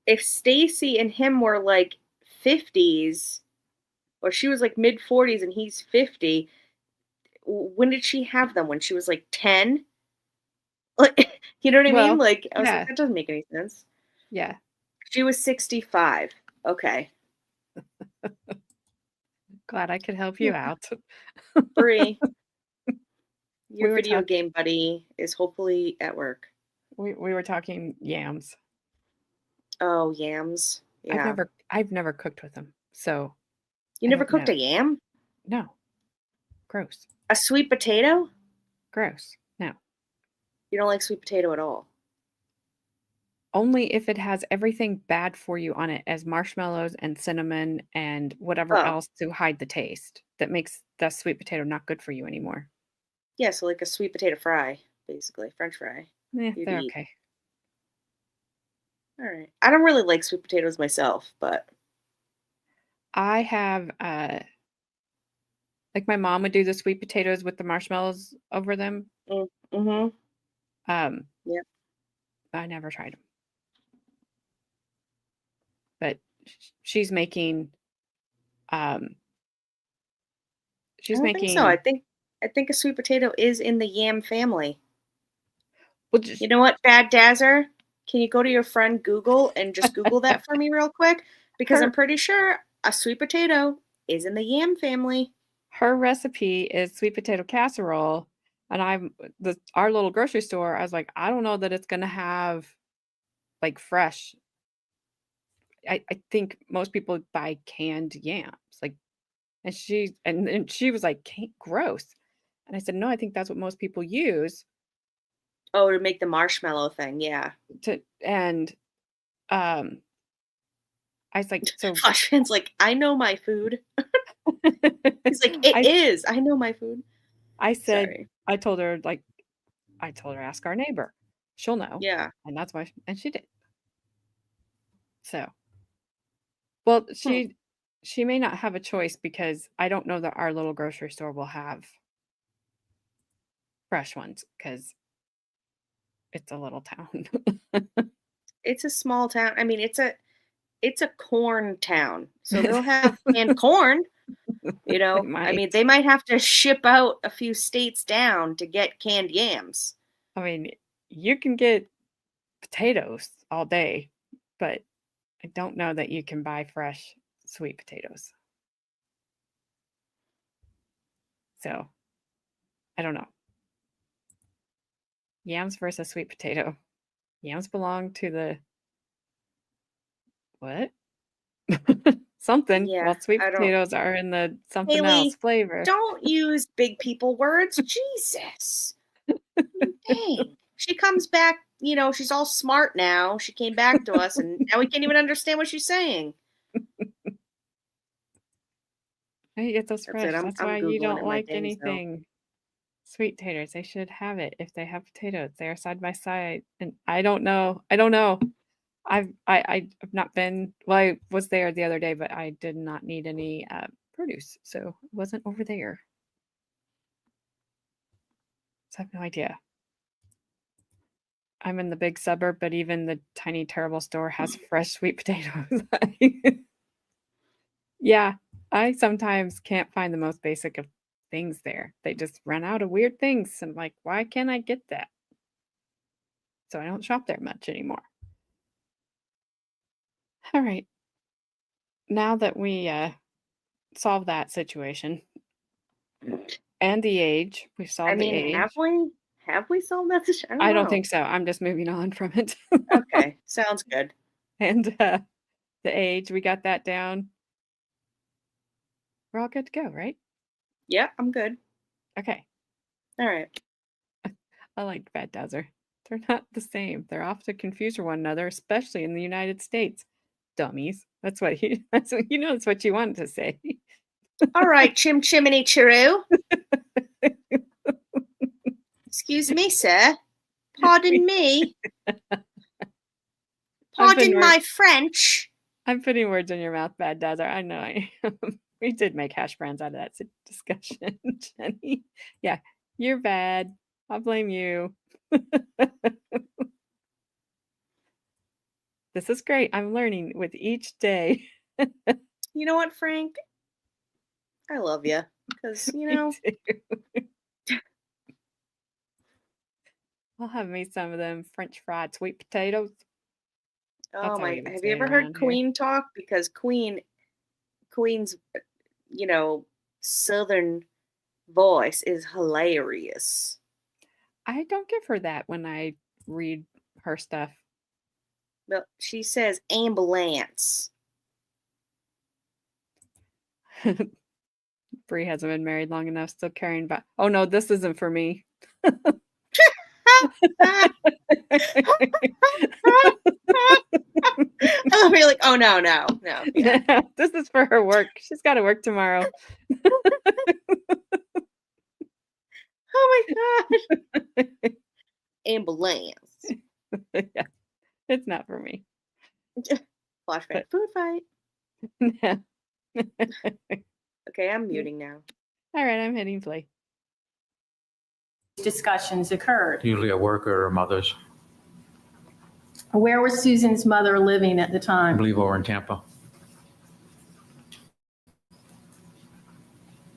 if Stacey and him were like 50s, or she was like mid 40s and he's 50, when did she have them? When she was like 10? Like, you know what I Well, mean? Like, I was yeah. like, that doesn't make any sense. Yeah. She was 65. Okay. Glad I could help you out. Bree, your were video talk- game buddy is hopefully at work. We were talking yams. Oh, yams. Yeah. I've never cooked with them. So You I never don't cooked know. a yam? No. Gross. A sweet potato? Gross. No. You don't like sweet potato at all. Only if it has everything bad for you on it as marshmallows and cinnamon and whatever Oh. else to hide the taste that makes the sweet potato not good for you anymore. Yeah, so like a sweet potato fry, basically. French fry. Yeah, You'd they're eat. okay. All right. I don't really like sweet potatoes myself, but I have Like my mom would do the sweet potatoes with the marshmallows over them. Mm-hmm. Um, Yep. I never tried them, but she's making. I Um, she's don't think so. I making. think a sweet potato is in the yam family. Well, just, You know what, Bad Dazzer? Can you go to your friend Google and just Google that for me real quick? Because I'm her pretty sure a sweet potato is in the yam family. her recipe is sweet potato casserole, and our little grocery store. I was like, I don't know that it's gonna have like fresh. I think most people buy canned yams, like, and she was like, gross, and I said, no, I think that's what most people use Oh, to make the marshmallow thing, yeah. and um, I was like, so Flashman's like, I know my food. He's like, it I is. I know my food. I said Sorry. I told her ask our neighbor, she'll know, Yeah. and that's why, and she did. So, well, Hmm. she may not have a choice because I don't know that our little grocery store will have fresh ones because it's a little town. It's a small town. I mean, it's a corn town. So they'll have canned corn, you They know. I mean, might. they might have to ship out a few states down to get canned yams. I mean, you can get potatoes all day, but I don't know that you can buy fresh sweet potatoes. So, I don't know. Yams versus sweet potato. Yams belong to the what? Something. Yeah, Well, sweet I don't. potatoes are in the something else Haley, flavor. don't use big people words. Jesus. Dang. She comes back, you know, she's all smart now. She came back to us and now we can't even understand what she's saying. Hey, get those That's it. fresh. I'm That's I'm why you Googling don't it my like days though. sweet taters. They should have it if they have potatoes. They are side by side. And I don't know. I don't know. I've not been, well, I was there the other day, but I did not need any produce. So it wasn't over there. So I have no idea. I'm in the big suburb, but even the tiny terrible store has fresh sweet potatoes. Yeah, I sometimes can't find the most basic of things there. They just run out of weird things. And I'm like, why can't I get that? So I don't shop there much anymore. All right. Now that we solved that situation and the age, we've I solved the mean, have age. we? Have we solved that? I don't I don't know. think so. I'm just moving on from it. Okay, sounds good. And the age, we got that down. We're all good to go, right? Yeah, I'm good. Okay. All right. I like Bad Dazzler. They're not the same. They're often confused for one another, especially in the United States. Dummies. That's what that's what you wanted to say. All right, chim chimney chiroo. Excuse me, sir. Pardon me. Pardon my French. I'm putting words in your mouth, Bad Dazzler. I know I am. We did make hash browns out of that discussion, Jenny. Yeah, you're bad. I'll blame you. This is great. I'm learning with each day. You know what, Frank? I love you because you Me know. too. I'll have me some of them French fried sweet potatoes. Oh That's how my! we would Have say you it ever heard around here. Queen talk? Because Queen's, you know, Southern voice is hilarious. I don't give her that when I read her stuff. Well, she says ambulance. Bree hasn't been married long enough, still carrying back. Oh no, this isn't for me. I love you're like, oh no. Yeah. This is for her work. She's got to work tomorrow. Oh my gosh. Ambulance. Yeah, it's not for me. Flashback. Food fight. Yeah. Okay, I'm muting now. All right, I'm hitting play. Discussions occurred. Usually at work or her mother's. Where was Susan's mother living at the I time? believe over in Tampa.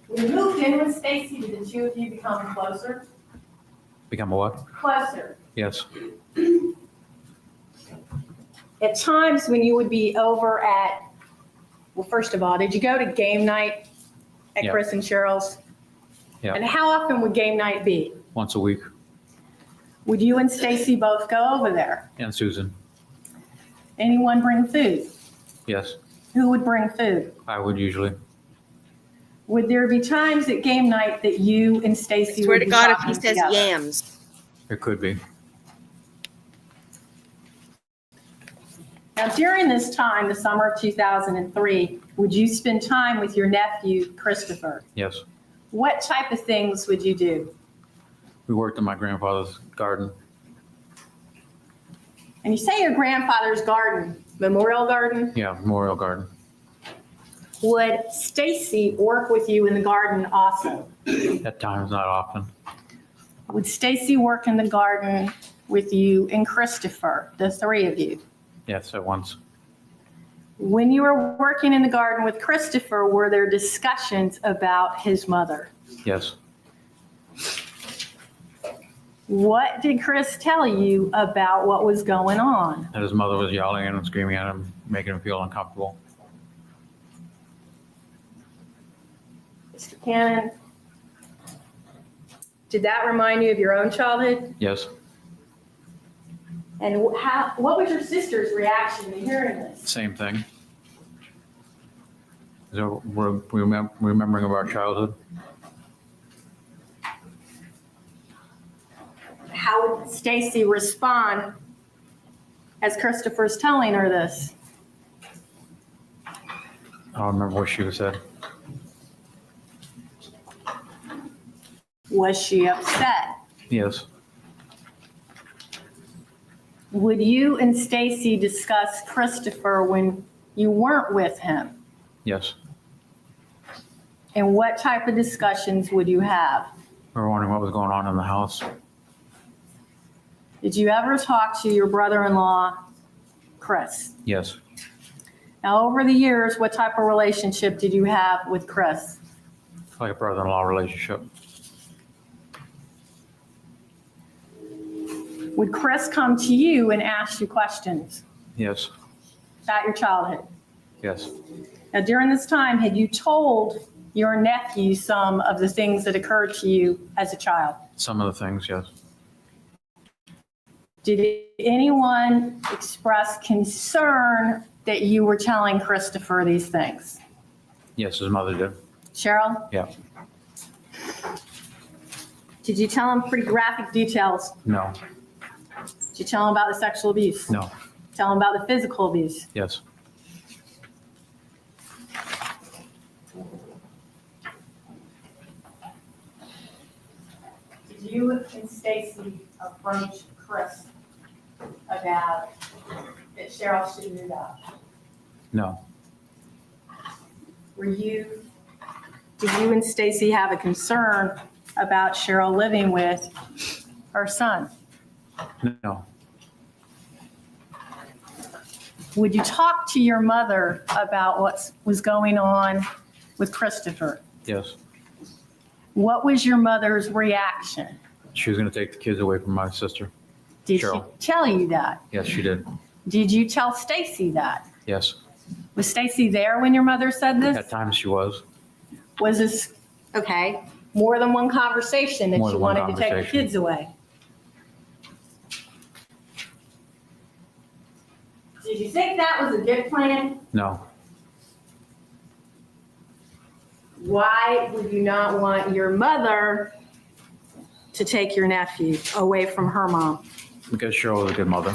When you moved in with Stacey, did the two of you become closer? Become a what? Closer. Yes. At times when you would be over at, well, first of all, did you go to game night at Yeah. Chris and Cheryl's? Yeah. And how often would game night be? Once a week. Would you and Stacey both go over there? And Susan. Anyone bring food? Yes. Who would bring food? I would usually. Would there be times at game night that you and Stacey Swear would to be God, if talking he says together? yams. It could be. Now, during this time, the summer of 2003, would you spend time with your nephew, Christopher? Yes. What type of things would you do? We worked in my grandfather's garden. And you say your grandfather's garden, Memorial Garden. Yeah, Memorial Garden. Would Stacey work with you in the garden also? At times, not often. Would Stacey work in the garden with you and Christopher, the three of you? Yes, at once. When you were working in the garden with Christopher, were there discussions about his mother? Yes. What did Chris tell you about what was going on? And his mother was yelling at him, screaming at him, making him feel uncomfortable. Mr. Kananen, did that remind you of your own childhood? Yes. And what was your sister's reaction to hearing this? Same thing. So we're remembering of our childhood. How would Stacey respond as Christopher's telling her this? I don't remember what she said. Was she upset? Yes. Would you and Stacey discuss Christopher when you weren't with him? Yes. And what type of discussions would you have? We were wondering what was going on in the house. Did you ever talk to your brother-in-law, Chris? Yes. Now, over the years, what type of relationship did you have with Chris? Like a brother-in-law relationship. Would Chris come to you and ask you questions Yes. about your childhood? Yes. Now, during this time, had you told your nephew some of the things that occurred to you as a child? Some of the things, yes. Did anyone express concern that you were telling Christopher these things? Yes, his mother did. Cheryl? Yeah. Did you tell him pretty graphic details? No. Did you tell him about the sexual abuse? No. Tell him about the physical abuse? Yes. Did you and Stacey approach Chris about that Cheryl should move out? No. Did you and Stacey have a concern about Cheryl living with her son? No. Would you talk to your mother about what was going on with Christopher? Yes. What was your mother's reaction? She was going to take the kids away from my sister. Did she Cheryl. tell you that? Yes, she did. Did you tell Stacey that? Yes. Was Stacey there when your mother said this? At times she was. Was this, okay, more than one conversation that More she than one wanted to take the conversation. kids away? Did you think that was a good plan? No. Why would you not want your mother to take your nephew away from her mom? Because Cheryl was a good mother.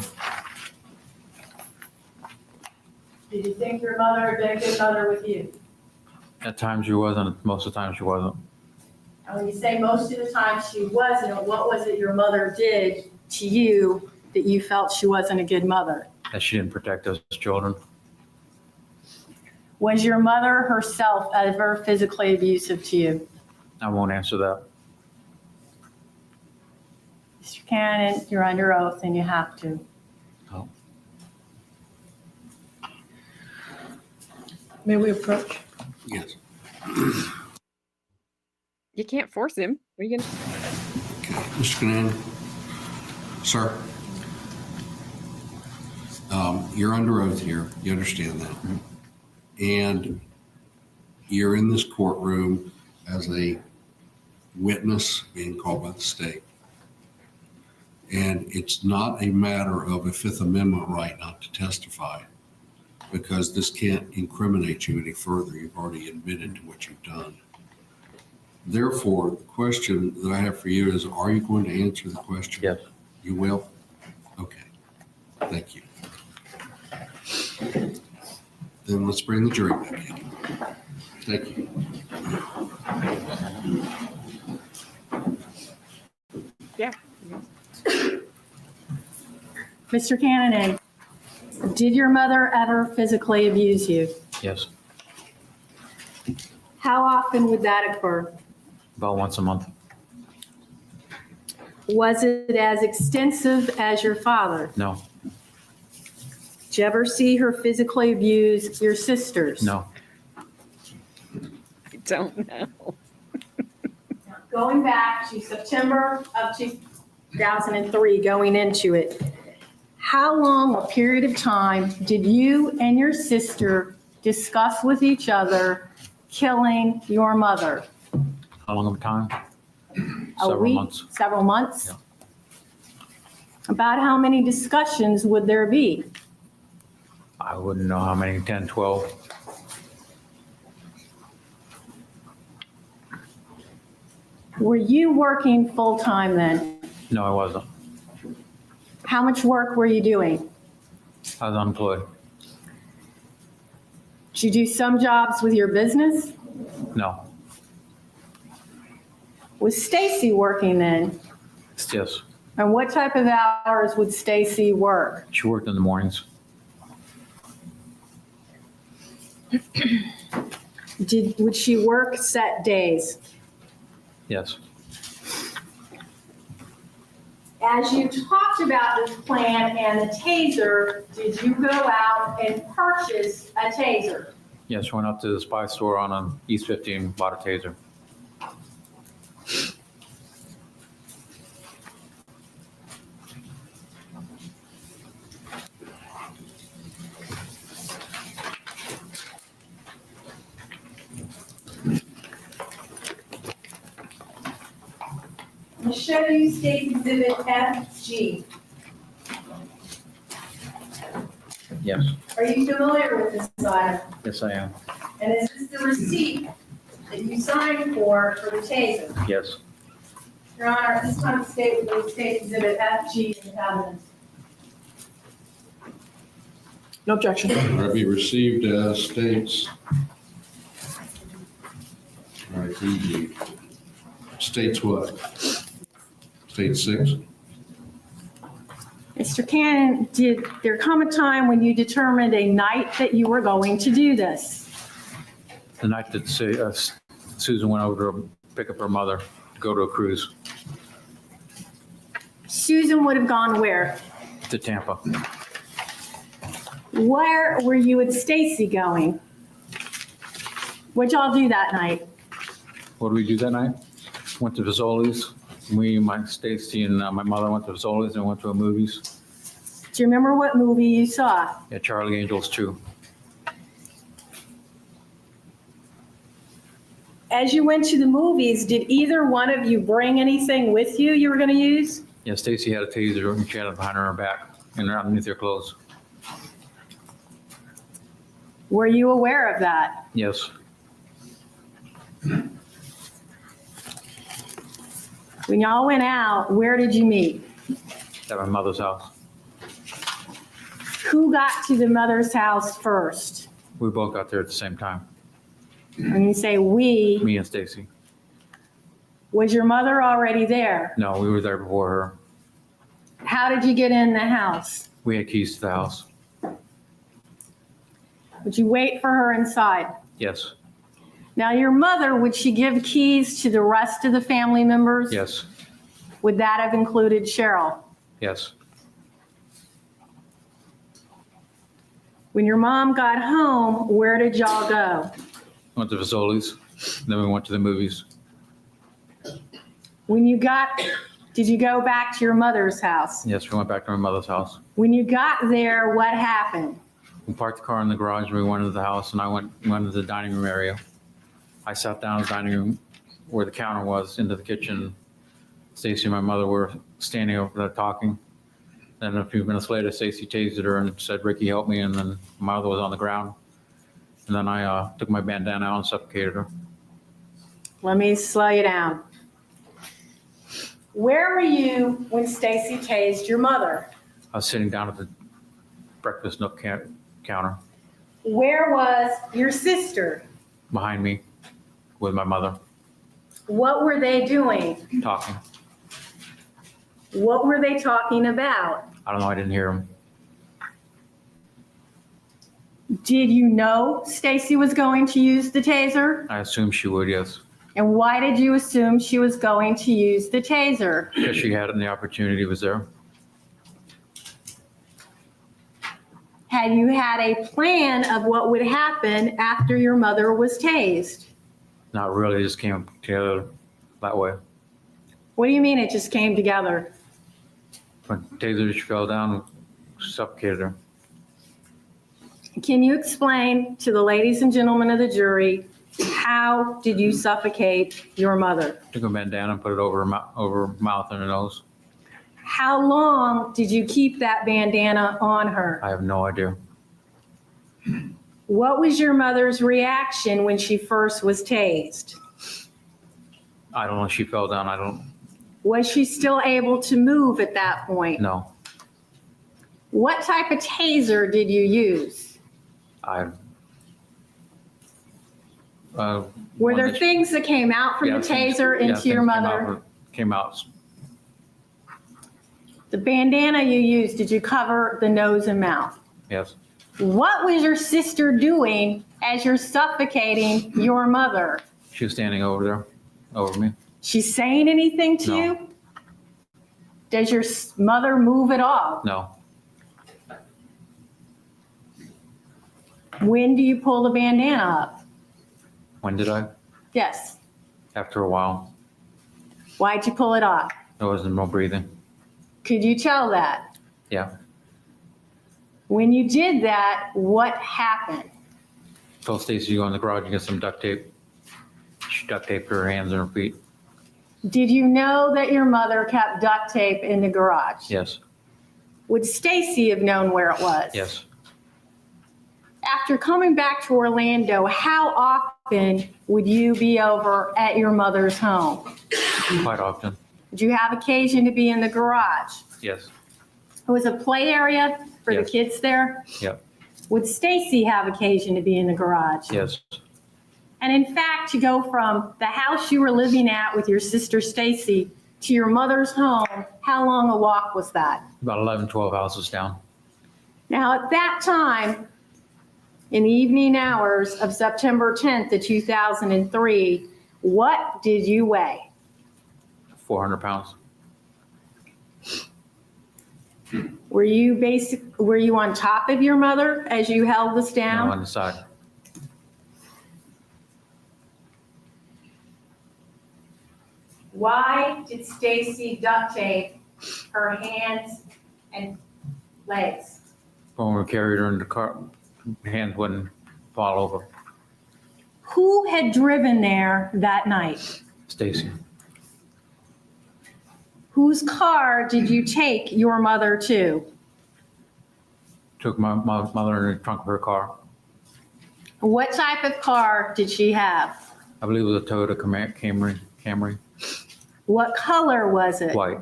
Did you think your mother had been a good mother with you? At times she was, and most of the time she wasn't. And when you say most of the time she wasn't, what was it your mother did to you that you felt she wasn't a good mother? That she didn't protect us as children. Was your mother herself ever physically abusive to you? I won't answer that. Mr. Kananen, you're under oath and you have to. Oh. May we approach? Yes. You can't force him. What are you gonna? Okay, Mr. Kananen. Sir. You're under oath here. You understand that. And you're in this courtroom as a witness being called by the state. And it's not a matter of a Fifth Amendment right not to testify, because this can't incriminate you any further. You've already admitted to what you've done. Therefore, the question that I have for you is, are you going to answer the question? Yes. You will? Okay. Thank you. Then let's bring the jury back in. Thank you. Yeah. Mr. Kananen, did your mother ever physically abuse you? Yes. How often would that occur? About once a month. Was it as extensive as your father? No. Did you ever see her physically abuse your sisters? No. I don't know. Going back to September of 2003, going into it, how long a period of time did you and your sister discuss with each other killing your mother? How long of a time? A Several week? months. Several months? Yeah. About how many discussions would there be? I wouldn't know how many, 10, 12. Were you working full-time then? No, I wasn't. How much work were you doing? I was unemployed. Did you do some jobs with your business? No. Was Stacey working then? Yes. And what type of hours would Stacey work? She worked in the mornings. Would she work set days? Yes. As you talked about this plan and the taser, did you go out and purchase a taser? Yes, went up to the spy store on East 15, bought a taser. I'm going to show you State Exhibit FG. Yes. Are you familiar with this item? Yes, I am. And is this the receipt that you signed for the taser? Yes. Your Honor, at this time, the state will State Exhibit FG in evidence. No objection. Will be received as states. All right, EG. States what? State 6? Mr. Cannon, did there come a time when you determined a night that you were going to do this? The night that Susan went over to pick up her mother to go to a cruise Susan would have gone where? to Tampa. Where were you and Stacey going? What'd y'all do that night? What did we do that night? Went to Fazoli's. Stacy and my mother went to Fazoli's and went to a movies. Do you remember what movie you saw? Yeah, Charlie Angels 2. As you went to the movies, did either one of you bring anything with you were going to use? Yeah, Stacy had a taser and she had it behind her back and underneath her clothes. Were you aware of that? Yes. When y'all went out, where did you meet? At my mother's house. Who got to the mother's house first? We both got there at the same time. When you say we, Me and Stacy. was your mother already there? No, we were there before her. How did you get in the house? We had keys to the house. Would you wait for her inside? Yes. Now, your mother, would she give keys to the rest of the family members? Yes, Would that have included Cheryl? yes. When your mom got home, where did y'all go? Went to Fazoli's, then we went to the movies. Did you go back to your mother's house? Yes, we went back to my mother's house. When you got there, what happened? We parked the car in the garage, and we went into the house, and I went into the dining room area. I sat down in the dining room where the counter was, into the kitchen. Stacey and my mother were standing over there talking. Then a few minutes later, Stacey tased her and said, "Ricky, help me." And then my mother was on the ground. And then I took my bandana out and suffocated her. Let me slow you down. Where were you when Stacey tased your mother? I was sitting down at the breakfast nook counter Where was your sister? behind me with my mother, What were they doing? talking. What were they talking about? I don't know, I didn't hear him. Did you know Stacey was going to use the taser? I assumed she would, yes. And why did you assume she was going to use the taser? Because she had it and the opportunity was there. Had you had a plan of what would happen after your mother was tased? Not really, it just came together that way. What do you mean it just came together? When Taser, she fell down, suffocated her. Can you explain to the ladies and gentlemen of the jury, how did you suffocate your mother? Took a bandana and put it over her mouth and her nose. How long did you keep that bandana on her? I have no idea. What was your mother's reaction when she first was tased? I don't know, she fell down, I don't Was she still able to move at that point? know. What type of taser did you use? Were there things that came out from the taser into your mother? Came out. The bandana you used, did you cover the nose and mouth? Yes. What was your sister doing as you're suffocating your mother? She was standing over there, over me. She's saying anything to No. you? Does your mother move at all? No. When do you pull the bandana up? When did I? Yes. After a while. Why'd you pull it off? There wasn't no breathing. Could you tell that? Yeah. When you did that, what happened? Told Stacey to go in the garage and get some duct tape. She duct taped her hands and her feet. Did you know that your mother kept duct tape in the garage? Yes. Would Stacey have known where it was? Yes. After coming back to Orlando, how often would you be over at your mother's home? Quite often. Did you have occasion to be in the garage? Yes. It was a play area for the Yes. kids there? Yep. Would Stacey have occasion to be in the garage? Yes. And in fact, to go from the house you were living at with your sister Stacey to your mother's home, how long a walk was that? About 11, 12 houses down. Now, at that time, in the evening hours of September 10th of 2003, what did you weigh? 400 pounds. Were you on top of your mother as you held this No, down? on the side. Why did Stacey duct tape her hands and legs? When we carried her in the car, hands wouldn't fall over. Who had driven there that night? Stacey. Whose car did you take your mother to? Took my mother in the trunk of her car. What type of car did she have? I believe it was a Toyota Camry. What color was it? White.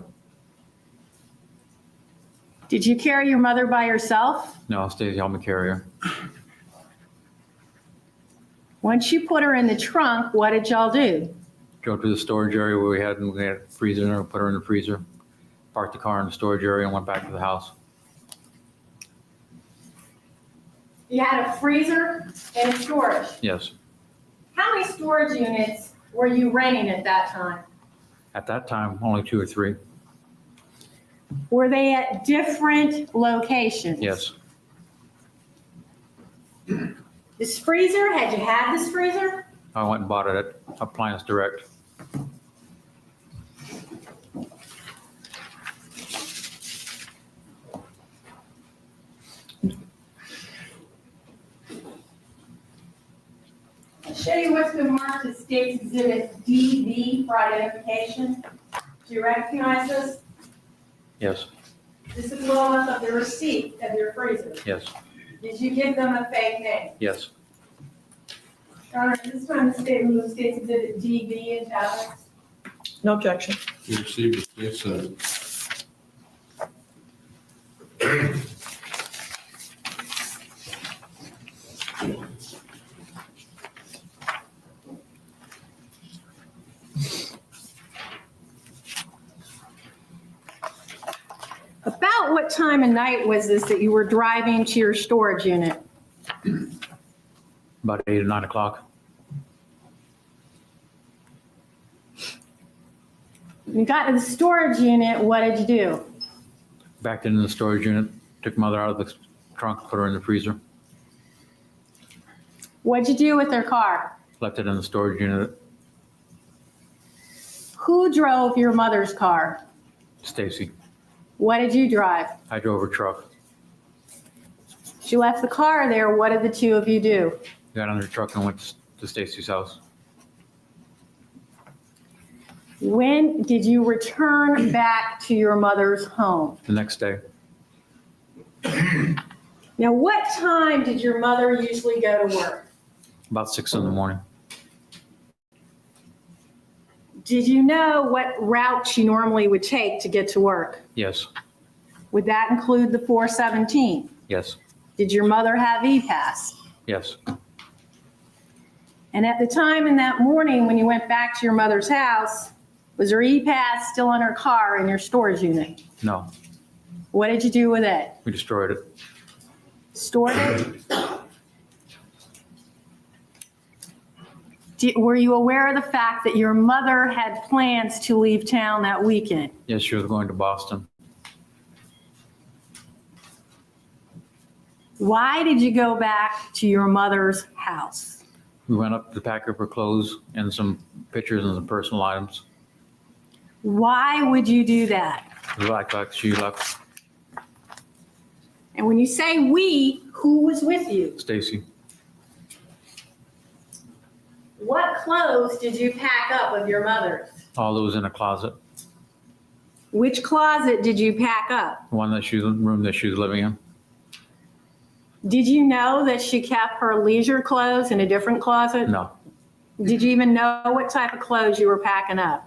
Did you carry your mother by yourself? No, Stacey helped me carry her. Once you put her in the trunk, what did y'all do? Drove to the storage area where we had a freezer in there, put her in the freezer, parked the car in the storage area and went back to the house. You had a freezer and a storage. Yes. How many storage units were you renting at that time? At that time, only 2 or 3. Were they at different locations? Yes, This freezer, had you had this freezer? I went and bought it at Appliance Direct. I'll show you what's been marked as State's Exhibit DV for identification. Do you recognize this? Yes, This is blown up of the receipt of your freezer. yes, Did you give them a fake name? yes. Your Honor, this time the state removed State's Exhibit DV in italics. No objection. You received a case of About what time of night was this that you were driving to your storage unit? About 8 or 9 o'clock. When you got to the storage unit, what did you do? Backed into the storage unit, took mother out of the trunk, put her in the freezer, What'd you do with their car? left it in the storage unit. Who drove your mother's car? Stacy, What did you drive? I drove her truck. She left the car there. What did the two of you do? Got in her truck and went to Stacy's house. When did you return back to your mother's home? The next day, Now, what time did your mother usually go to work? about 6 in the morning. Did you know what route she normally would take to get to work? Yes, Would that include the 417? yes, Did your mother have E-Pass? yes, And at the time in that morning when you went back to your mother's house, was her E-Pass still in her car in your storage unit? no, What did you do with it? we destroyed it. Stored it? Were you aware of the fact that your mother had plans to leave town that weekend? Yes, she was going to Boston. Why did you go back to your mother's house? We went up to pack up her clothes and some pictures and some personal items. Why would you do that? Like she left. And when you say we, who was with you? Stacy, What clothes did you pack up of your mother's? all that was in a closet. Which closet did you pack up? One room that she was living in. Did you know that she kept her leisure clothes in a different closet? No, Did you even know what type of clothes you were packing up?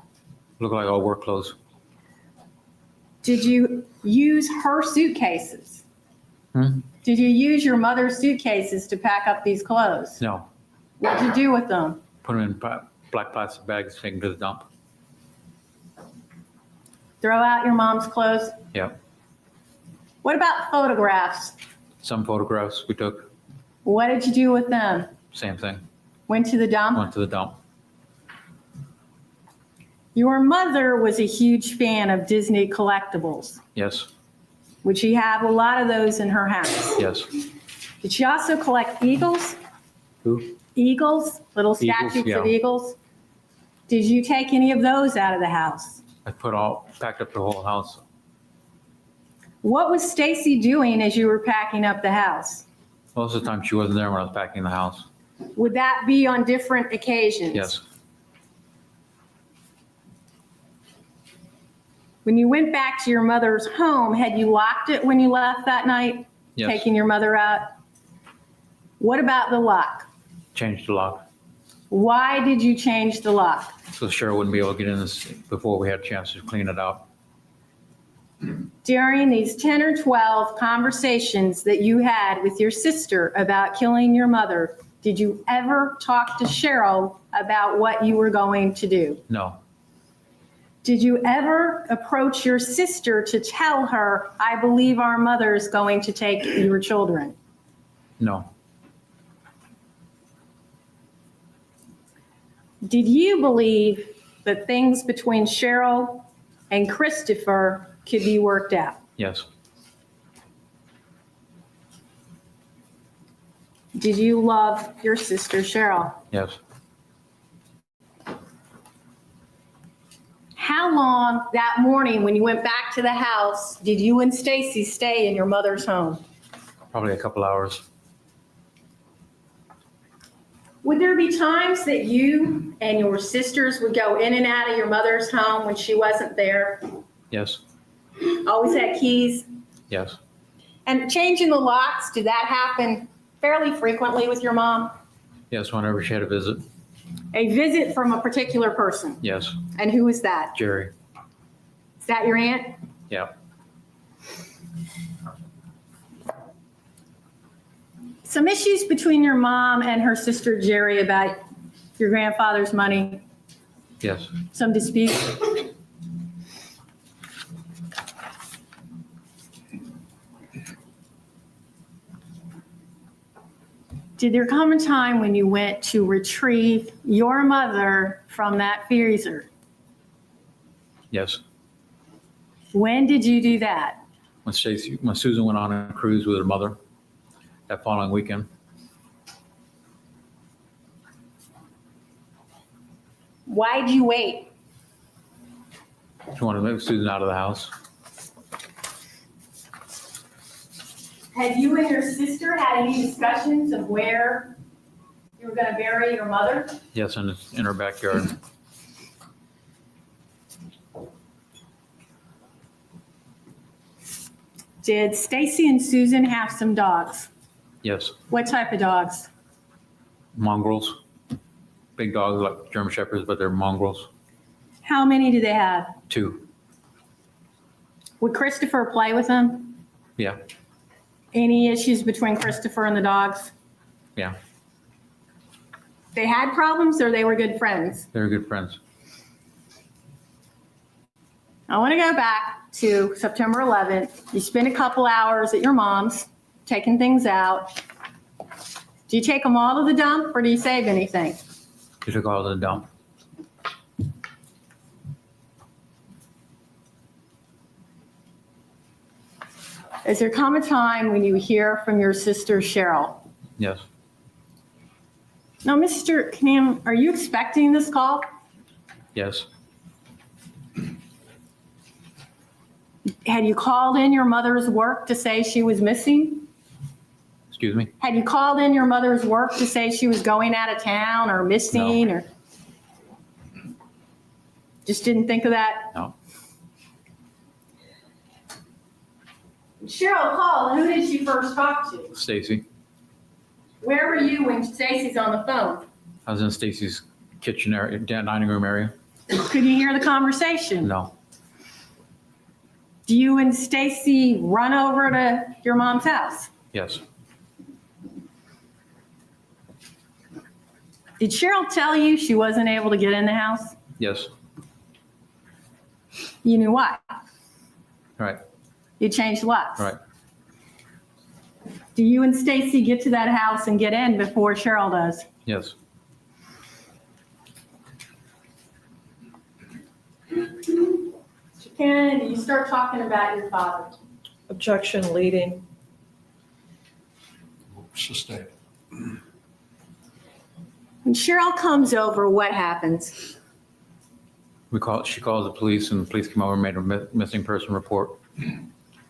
looked like all work clothes. Did you use her suitcases? Hmm? Did you use your mother's suitcases to pack up these clothes? No, What'd you do with them? put them in black plastic bags, taken to the dump. Throw out your mom's clothes? Yep. What about photographs? Some photographs we took, What did you do with them? same thing. Went to the dump? Went to the dump. Your mother was a huge fan of Disney collectibles. Yes, Would she have a lot of those in her house? yes. Did she also collect eagles? Who? Eagles, little Eagles, statues of yeah. eagles? Did you take any of those out of the house? I packed up the whole house. What was Stacy doing as you were packing up the house? Most of the time she wasn't there when I was packing the house. Would that be on different occasions? Yes, When you went back to your mother's home, had you locked it when you left that night? yes. Taking your mother out? What about the lock? Changed the lock. Why did you change the lock? So Cheryl wouldn't be able to get in this before we had a chance to clean it out. During these 10 or 12 conversations that you had with your sister about killing your mother, did you ever talk to Cheryl about what you were going to do? No, Did you ever approach your sister to tell her, I believe our mother is going to take your children? no, Did you believe that things between Cheryl and Christopher could be worked out? Yes. Did you love your sister Cheryl? Yes. How long that morning when you went back to the house did you and Stacey stay in your mother's home? Probably a couple hours. Would there be times that you and your sisters would go in and out of your mother's home when she wasn't there? Yes. Always had keys? Yes. And changing the locks, did that happen fairly frequently with your mom? Yes, whenever she had a visit. A visit from a particular person? Yes. And who is that? Jerry. Is that your aunt? Yeah. Some issues between your mom and her sister Jerry about your grandfather's money? Yes. Some disputes? Did there come a time when you went to retrieve your mother from that freezer? Yes. When did you do that? When Susan went on a cruise with her mother that following weekend. Why'd you wait? She wanted to move Susan out of the house. Had you and your sister had any discussions of where you were going to bury your mother? Yes, in her backyard. Did Stacey and Susan have some dogs? Yes. What type of dogs? Mongrels. Big dogs like German Shepherds, but they're mongrels. How many do they have? 2. Would Christopher play with them? Yeah. Any issues between Christopher and the dogs? Yeah. They had problems or they were good friends? They're good friends. I want to go back to September 11th. You spent a couple hours at your mom's taking things out. Do you take them all to the dump or do you save anything? She took all to the dump. Is there come a time when you hear from your sister Cheryl? Yes. Now, Mr. Kananen, are you expecting this call? Yes. Had you called in your mother's work to say she was missing? Excuse me? Had you called in your mother's work to say she was going out of town or missing or just didn't think of that? No. Cheryl called. Who did she first talk to? Stacey. Where were you when Stacey's on the phone? I was in Stacey's kitchen area, dining room area. Could you hear the conversation? No. Do you and Stacey run over to your mom's house? Yes. Did Cheryl tell you she wasn't able to get in the house? Yes. You knew why? Right. You changed locks. Right. Do you and Stacey get to that house and get in before Cheryl does? Yes. Mr. Kananen, do you start talking about your father? Objection leading. Sustain. When Cheryl comes over, what happens? She called the police and the police came over and made a missing person report.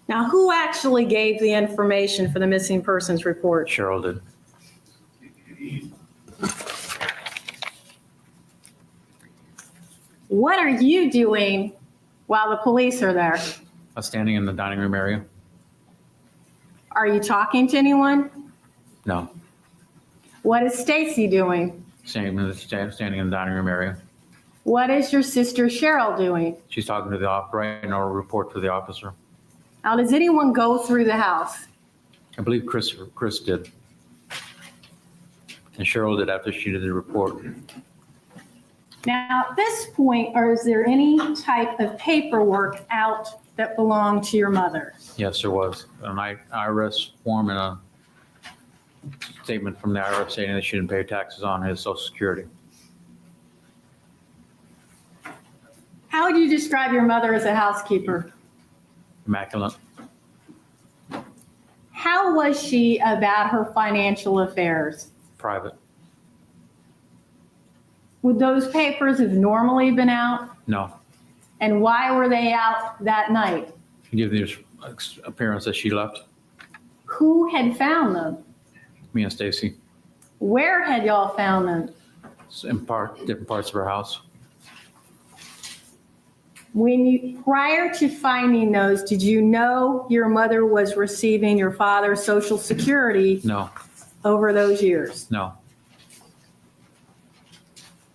Now, who actually gave the information for the missing persons report? Cheryl did. What are you doing while the police are there? I was standing in the dining room area. Are you talking to anyone? No. What is Stacey doing? Standing in the dining room area. What is your sister Cheryl doing? She's talking to the writing a report to the officer. Now, does anyone go through the house? I believe Chris did. And Cheryl did after she did the report. Now, at this point, is there any type of paperwork out that belonged to your mother? Yes, there was an IRS form and a statement from the IRS stating that she didn't pay taxes on his Social Security. How would you describe your mother as a housekeeper? Immaculate. How was she about her financial affairs? Private. Would those papers have normally been out? No. And why were they out that night? Give the appearance that she left. Who had found them? Me and Stacey. Where had y'all found them? In different parts of her house. Prior to finding those, did you know your mother was receiving your father's Social Security No. over those years? No.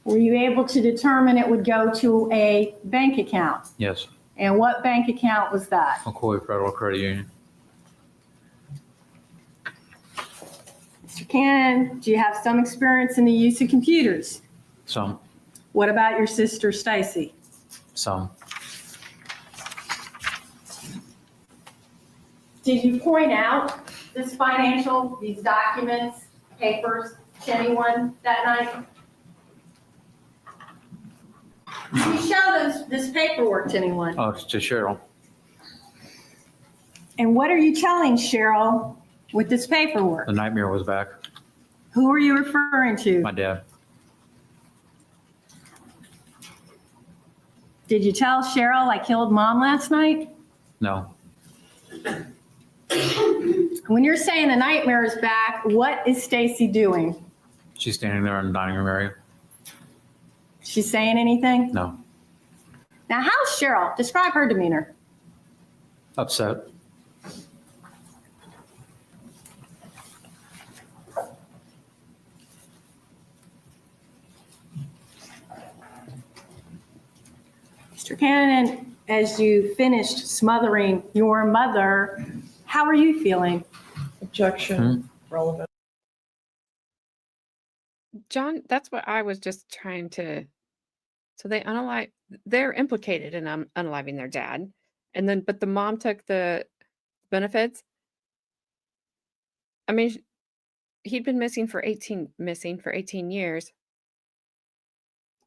Were you able to determine it would go to a bank account? Yes. And what bank account was that? McCoy Federal Credit Union. Mr. Cannon, do you have some experience in the use of computers? Some. What about your sister Stacey? Some. Did you point out these documents, papers to anyone that night? Did you show this paperwork to anyone? Oh, to Cheryl. And what are you telling Cheryl with this paperwork? The nightmare was back. Who are you referring to? My dad. Did you tell Cheryl I killed Mom last night? No. When you're saying the nightmare is back, what is Stacey doing? She's standing there in the dining room area. She's saying anything? No. Now, how's Cheryl? Describe her demeanor. Upset. Mr. Cannon, as you finished smothering your mother, how are you feeling? Objection, relevant. John, that's what I was just trying to. So they're implicated in unaliving their dad, but the mom took the benefits. I mean, he'd been missing for 18 years.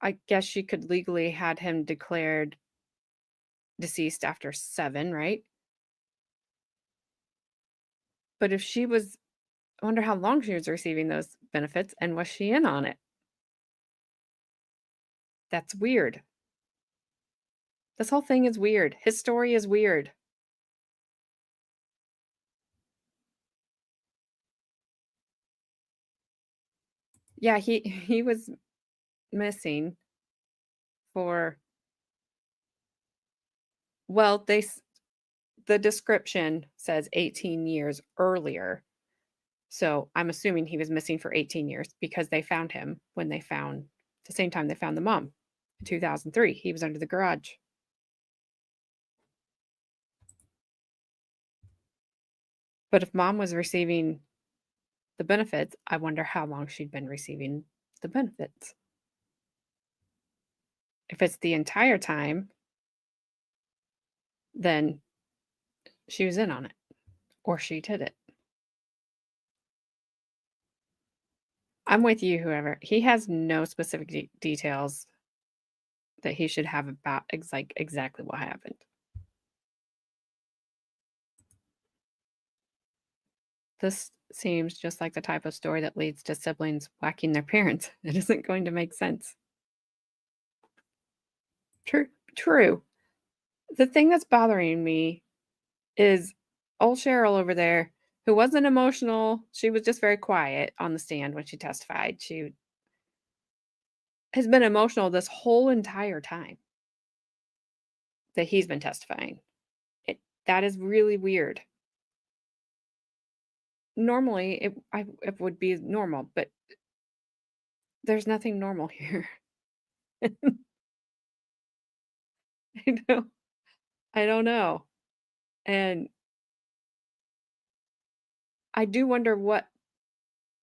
I guess she could legally had him declared deceased after 7, right? But if she was, I wonder how long she was receiving those benefits and was she in on it? That's weird. This whole thing is weird. His story is weird. Yeah, he was missing for, well, the description says 18 years earlier. So I'm assuming he was missing for 18 years because they found him the same time they found the mom in 2003. He was under the garage. But if mom was receiving the benefits, I wonder how long she'd been receiving the benefits. If it's the entire time, then she was in on it or she did it. I'm with you, whoever. He has no specific details that he should have about exactly what happened. This seems just like the type of story that leads to siblings whacking their parents. It isn't going to make sense. True. The thing that's bothering me is old Cheryl over there, who wasn't emotional. She was just very quiet on the stand when she testified. She has been emotional this whole entire time that he's been testifying. That is really weird. Normally, it would be normal, but there's nothing normal here. I don't know. And I do wonder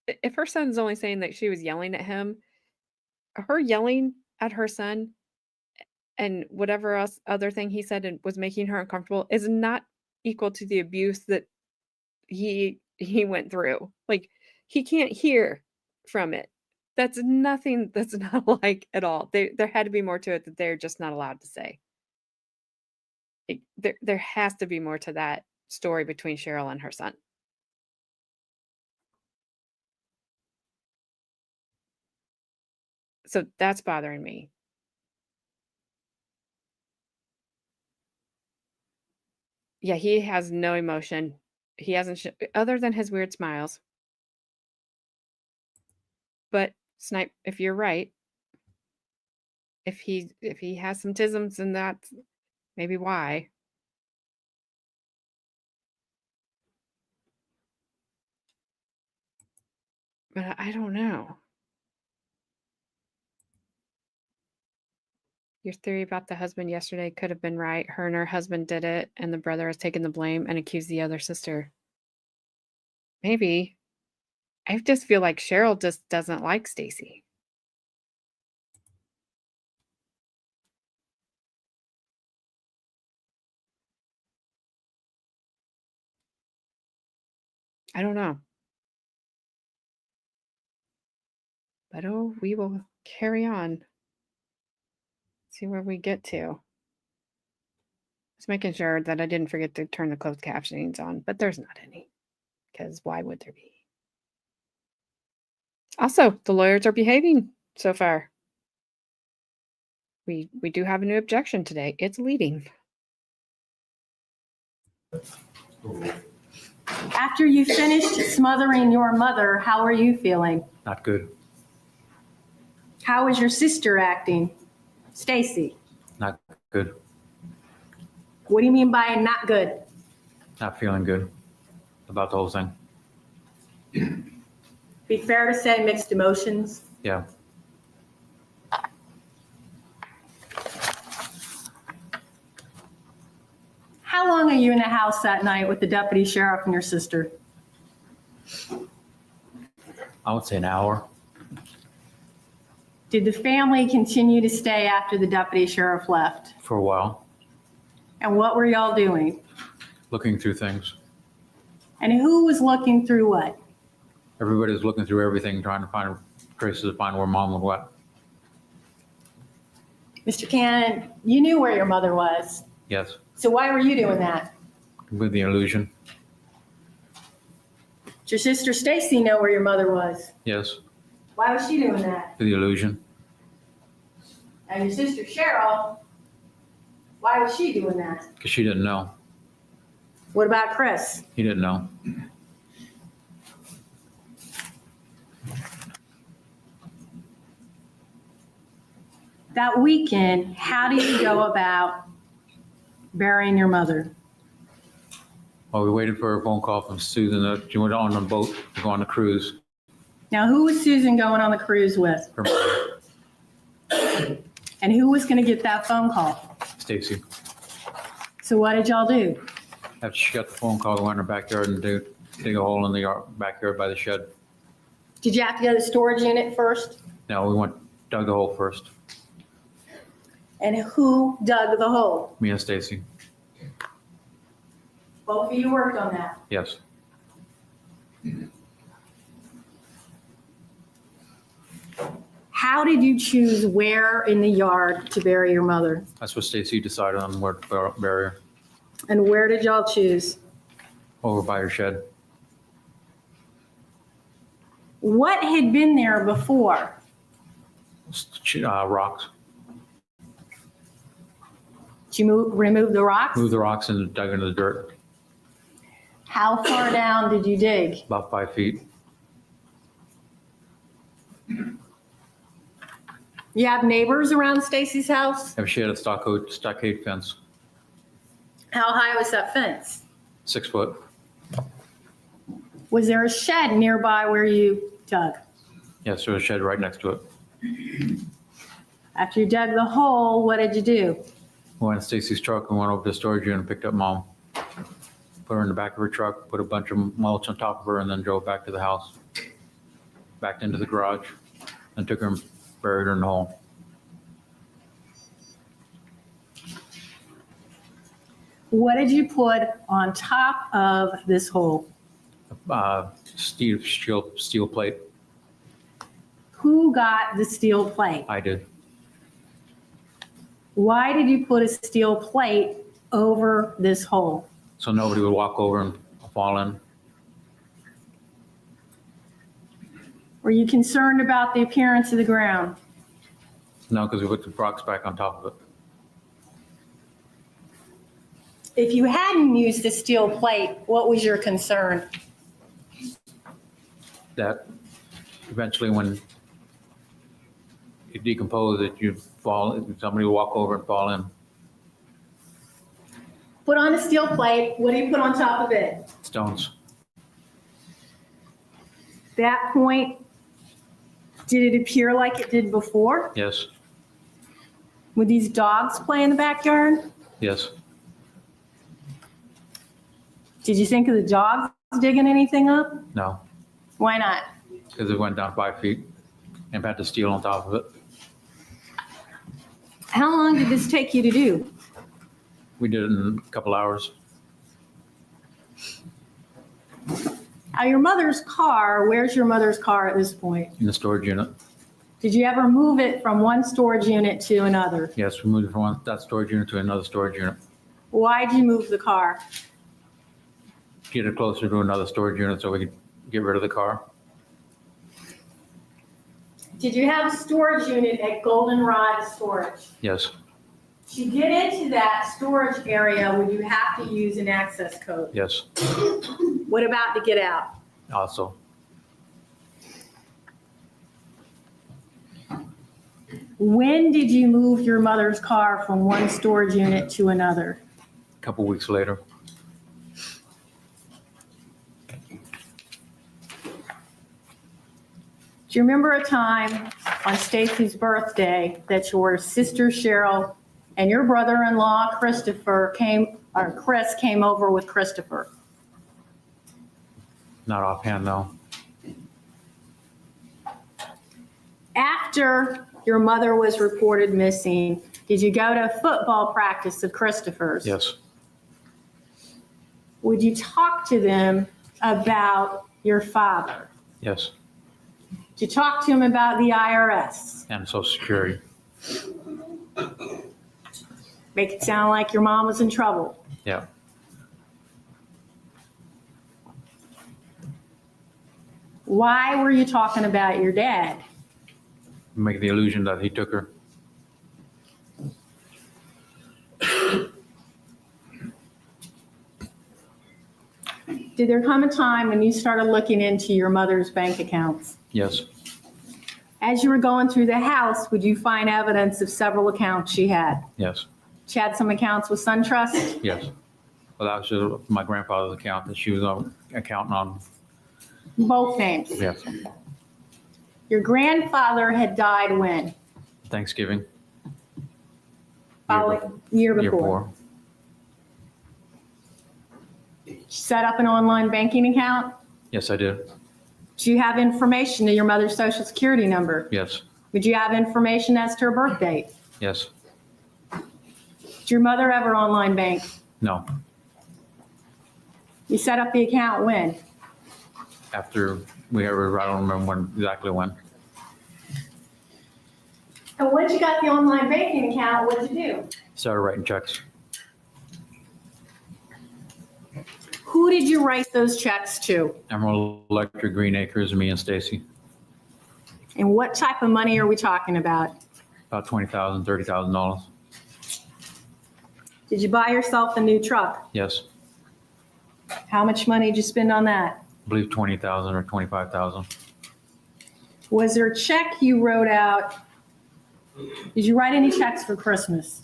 if her son's only saying that she was yelling at him, her yelling at her son and whatever else other thing he said and was making her uncomfortable is not equal to the abuse that he went through. Like, he can't hear from it. That's nothing that's not like at all. There had to be more to it that they're just not allowed to say. There has to be more to that story between Cheryl and her son. So that's bothering me. Yeah, he has no emotion. He hasn't other than his weird smiles. But Snipe, if you're right, if he has some tisms, then that's maybe why. But I don't know. Your theory about the husband yesterday could have been right. Her and her husband did it, and the brother has taken the blame and accused the other sister. Maybe. I just feel like Cheryl just doesn't like Stacey. I don't know. But oh, we will carry on. See where we get to. Just making sure that I didn't forget to turn the closed captionings on, but there's not any. Because why would there be? Also, the lawyers are behaving so far. We do have a new objection today. It's leading. After you finished smothering your mother, how are you feeling? Not good. How is your sister acting? Stacey, Not good. what do you mean by not good? Not feeling good about the whole thing. Be fair to say mixed emotions. Yeah. How long are you in the house that night with the deputy sheriff and your sister? I would say an hour. Did the family continue to stay after the deputy sheriff left? For a while, And what were y'all doing? looking through things. And who was looking through what? Everybody's looking through everything, trying to find traces to find where mom was what. Mr. Cannon, you knew where your mother was. Yes, So why were you doing that? with the illusion. Did your sister Stacey know where your mother was? Yes, Why was she doing that? with the illusion. And your sister Cheryl, why was she doing that? Because she didn't know. What about Chris? He didn't know. That weekend, how did you go about burying your mother? Well, we waited for a phone call from Susan. She went on a boat to go on a cruise. Now, who was Susan going on the cruise with? Her mother, And who was going to get that phone call? Stacey. So what did y'all do? After she got the phone call, we went in her backyard and dig a hole in the backyard by the shed. Did you have to go to the storage unit first? No, we dug the hole first. And who dug the hole? Me and Stacey. Both of you worked on that. Yes. How did you choose where in the yard to bury your mother? That's what Stacey decided on where to bury her. And where did y'all choose? Over by her shed. What had been there before? Rocks. Did you remove the rocks? Moved the rocks and dug into the dirt. How far down did you dig? About 5 feet. You have neighbors around Stacy's house? And she had a stockade fence, How high was that fence? 6 foot. Was there a shed nearby where you dug? Yes, there was a shed right next to it. After you dug the hole, what did you do? We went in Stacey's truck and went over to the storage unit and picked up mom. Put her in the back of her truck, put a bunch of mulch on top of her, and then drove back to the house. Backed into the garage and took her and buried her in the hole. What did you put on top of this hole? Steel plate. Who got the steel plate? I did. Why did you put a steel plate over this hole? So nobody would walk over and fall in. Were you concerned about the appearance of the ground? No, because we put the rocks back on top of it. If you hadn't used the steel plate, what was your concern? That eventually when you decompose it, you'd fall, somebody would walk over and fall in. Put on a steel plate, what do you put on top of it? Stones. That point, did it appear like it did before? Yes, Would these dogs play in the backyard? yes. Did you think of the dogs digging anything up? No, Why not? because it went down 5 feet and had the steel on top of it. How long did this take you to do? We did it in a couple hours. Your mother's car, where's your mother's car at this point? In the storage unit. Did you ever move it from one storage unit to another? Yes, we moved it from that storage unit to another storage unit. Why'd you move the car? Get it closer to another storage unit so we could get rid of the car. Did you have a storage unit at Goldenrod Storage? Yes, To get into that storage area, would you have to use an access code? yes, What about to get out? also. When did you move your mother's car from one storage unit to another? A couple weeks later. Do you remember a time on Stacy's birthday that your sister Cheryl and your brother-in-law Chris came over with Christopher? Not offhand, no. After your mother was reported missing, did you go to football practice of Christopher's? Yes, Would you talk to them about your father? yes, Did you talk to him about the IRS? and Social Security. Make it sound like your mom was in trouble. Yeah, Why were you talking about your dad? make the illusion that he took her. Did there come a time when you started looking into your mother's bank accounts? Yes, As you were going through the house, would you find evidence of several accounts she had? yes, She had some accounts with SunTrust? yes. Well, that was just my grandfather's account that she was accounting on. Both names. Yes, Your grandfather had died when? Thanksgiving. Year Year before. 4. She set up an online banking account? Yes, I did. Do you have information to your mother's social security number? Yes, Would you have information as to her birth date? yes, Did your mother ever online bank? no. You set up the account when? After I don't remember exactly when. And once you got the online banking account, what'd you do? Started writing checks. Who did you write those checks to? Emerald Electric, Green Acres, me and Stacy. And what type of money are we talking about? About $20,000, $30,000. Did you buy yourself a new truck? Yes, How much money did you spend on that? I believe 20,000 or 25,000. Was there a check you wrote out? Did you write any checks for Christmas?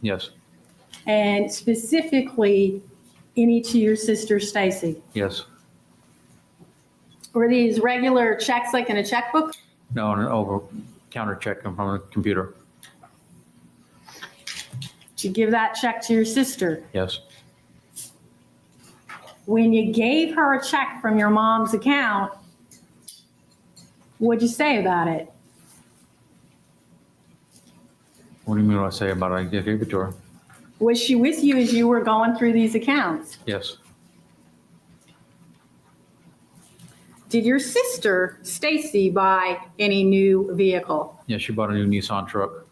Yes, And specifically, any to your sister Stacy? yes. Were these regular checks like in a checkbook? No, an over-counter check from a computer. Did you give that check to your sister? Yes, When you gave her a check from your mom's account, what'd you say about it? what do you mean what I say about it? I gave it to her. Was she with you as you were going through these accounts? Yes, Did your sister, Stacey, buy any new vehicle? Yeah, she bought a new Nissan truck.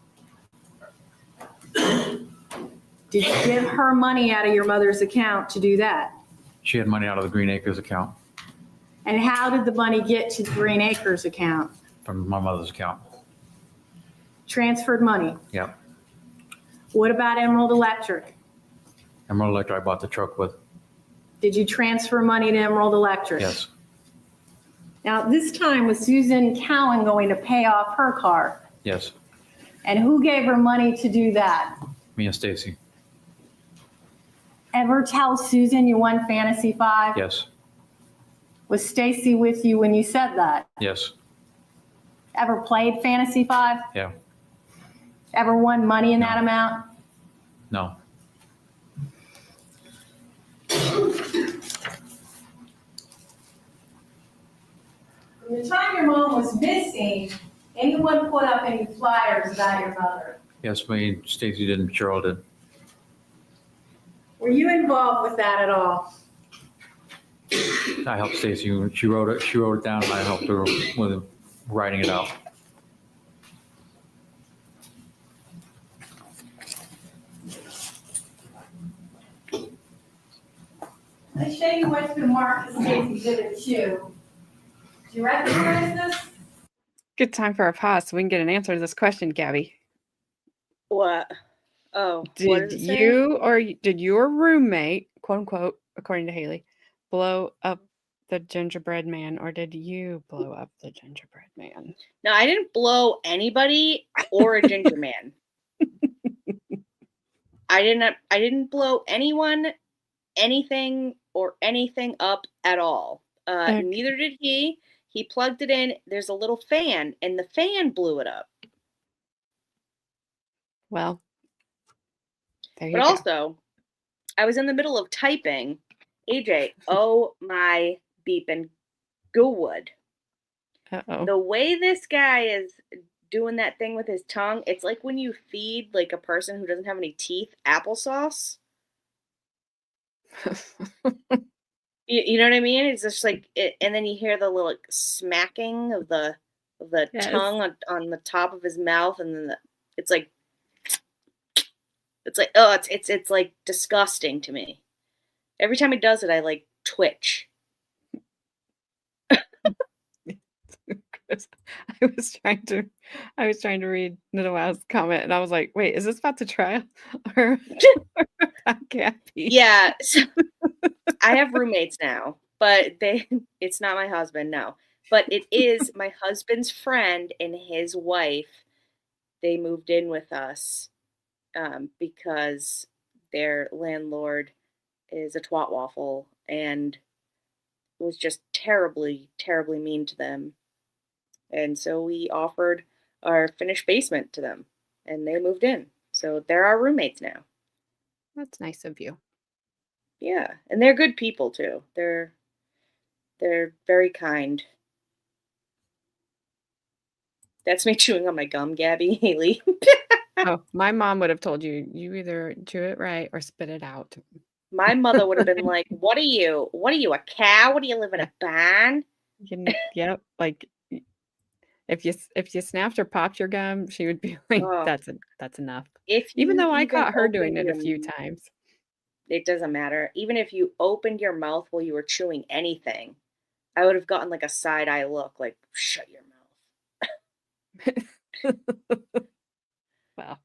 Did you give her money out of your mother's account to do that? She had money out of the Green Acres account And how did the money get to the Green Acres account? from my mother's account. Transferred money. Yeah. What about Emerald Electric? Emerald Electric, I bought the truck with. Did you transfer money to Emerald Electric? Yes. Now, this time was Susan Cowan going to pay off her car? Yes. And who gave her money to do that? Me and Stacy. Ever tell Susan you won Fantasy 5? Yes. Was Stacey with you when you said that? Yes. Ever played Fantasy 5? Yeah. Ever won money in that No. amount? No. From the time your mom was missing, anyone put up any flyers about your mother? Yes, me, Stacy did, and Cheryl did. Were you involved with that at all? I helped Stacy. She wrote it down, and I helped her with writing it out. Let's show you what's been marked as Stacy Exhibit 2. Do you recognize this? Good time for a pause so we can get an answer to this question, Gabby. What? Oh, what Did does it say? you or did your roommate, quote unquote, according to Haley, blow up the gingerbread man, or did you blow up the gingerbread man? No, I didn't blow anybody or a ginger man. I didn't blow anyone, anything, or anything up at all. Okay. Neither did he. He plugged it in. There's a little fan, and the fan blew it up. Well, there you But go. also, I was in the middle of typing. AJ, oh my beepin' Goodwood. Uh-oh. The way this guy is doing that thing with his tongue, it's like when you feed like a person who doesn't have any teeth applesauce. You know what I mean? It's just like it, and then you hear the little smacking of the Yes. tongue on the top of his mouth, and then it's like oh, it's like disgusting to me. Every time he does it, I like twitch. I was trying to read Nidawow's comment, and I was like, wait, is this about the trial or about Gabby? Yeah, so I have roommates now, but it's not my husband, no. But it is my husband's friend and his wife. They moved in with us because their landlord is a twat waffle and was just terribly, terribly mean to them. And so we offered our finished basement to them, and they moved in. So they're our roommates now. That's nice of you. Yeah, and they're good people too. They're very kind. That's me chewing on my gum, Gabby, Haley. Oh, my mom would have told you either chew it right or spit it out. My mother would have been like, "What are you? What are you, a cow? What do you live in a barn?" Yep, like if you snapped or popped your gum, she would be like, Oh. that's enough. If Even you though I even caught her doing opened it a your few mouth- times. It doesn't matter. Even if you opened your mouth while you were chewing anything, I would have gotten like a side eye look, like, "Shut your mouth." Well,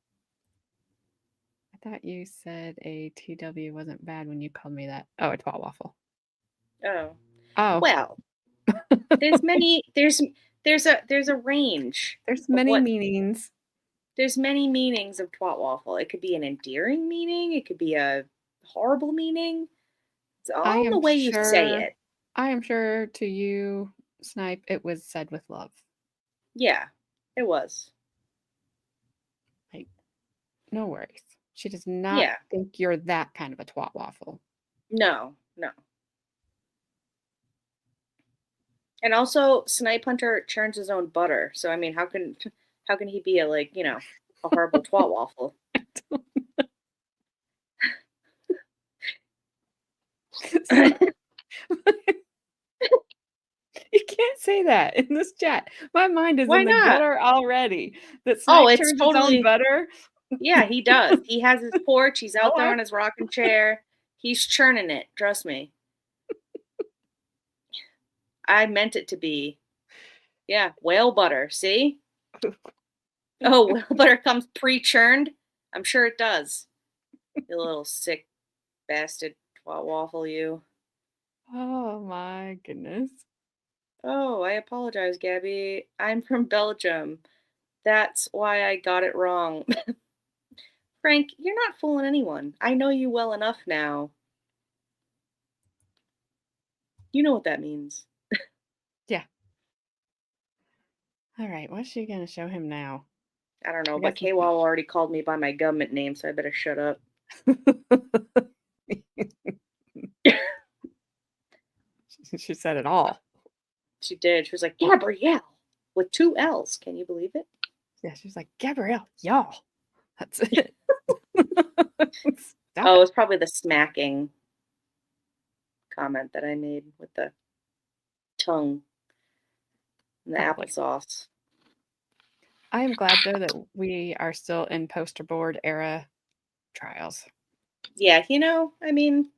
I thought you said a TW wasn't bad when you called me that. Oh, a twat waffle. Oh. Oh, Well, there's many. There's a range. there's many what- meanings. There's many meanings of twat waffle. It could be an endearing meaning. It could be a horrible meaning. It's I all am the way you say sure- it. I am sure to you, Snipe, it was said with love. Yeah, it was. No worries. She does not Yeah. think you're that kind of a twat waffle. No. And also, Snipe Hunter churns his own butter. So I mean, how can he be a a horrible twat waffle? You that in this chat. My mind is Why in the not? gutter already. That Oh, Snipe it's turns its totally- own butter. Yeah, he does. He has his porch. He's out Oh, there I- on his rocking chair. He's churning it. Trust me. I meant it to be. Yeah, whale butter. See? Oh, whale butter comes pre-churned? I'm sure it does. You little sick bastard waffle, you. Oh my goodness. Oh, I apologize, Gabby. I'm from Belgium. That's why I got it wrong. Frank, you're not fooling anyone. I know you well enough now. You know what that means. All right, what's she gonna show him now? I don't know, I but guess- KWAL already called me by my government name, so I better shut up. She said it all. She did. She was like, Gabrielle, with 2 L's. Can you believe it? Yeah, she's like, Gabrielle, y'all. That's it. Stop Oh, it. it's probably the smacking comment that I made with the tongue and the Probably. applesauce. I am glad though that we are still in poster board era trials. Yeah, I mean,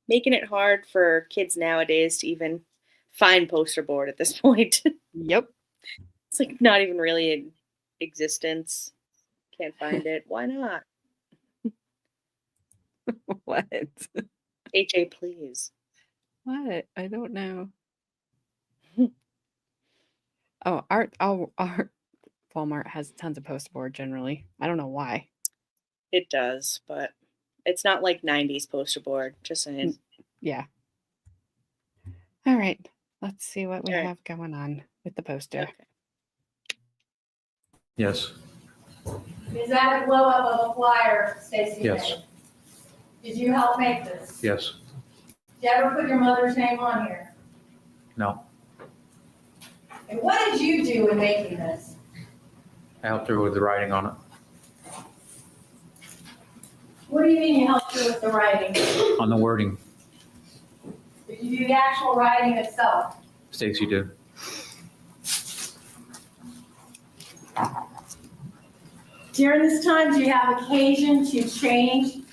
making it hard for kids nowadays to even find poster board at this point. Yep. It's like not even really in existence. Can't find it. Why not? What? HA, please. What? I don't know. Oh, our Walmart has tons of poster board generally. I don't know why. It does, but it's not like 90s poster board. Just saying. Yeah. All right. Let's see what we All right. have going on with the poster. Okay. Yes. Is that a blow up of a flyer, Stacey? Yes. made? Did you help make this? Yes. Did you ever put your mother's name on here? No. And what did you do in making this? I helped her with the writing on it. What do you mean you helped her with the writing? On the wording, Did you do the actual writing itself? Stacey did. During this time, do you have occasion to change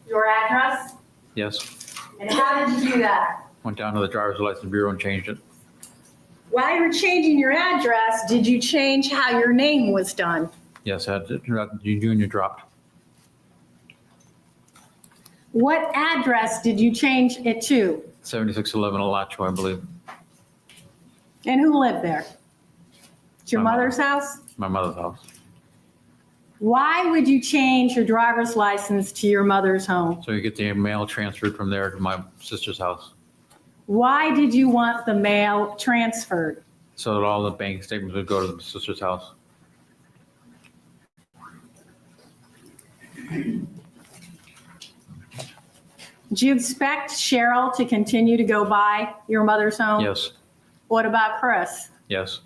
your address? Yes. And how did you do that? Went down to the driver's license bureau and changed it. While you were changing your address, did you change how your name was done? Yes, I had to, junior dropped. What address did you change it to? 7611 Alachua, I believe. And who lived there? It's your My mother. mother's house? My mother's house. Why would you change your driver's license to your mother's home? So you get the mail transferred from there to my sister's house. Why did you want the mail transferred? So that all the bank statements would go to the sister's house. Did you expect Cheryl to continue to go by your mother's home? Yes, What about Chris? yes,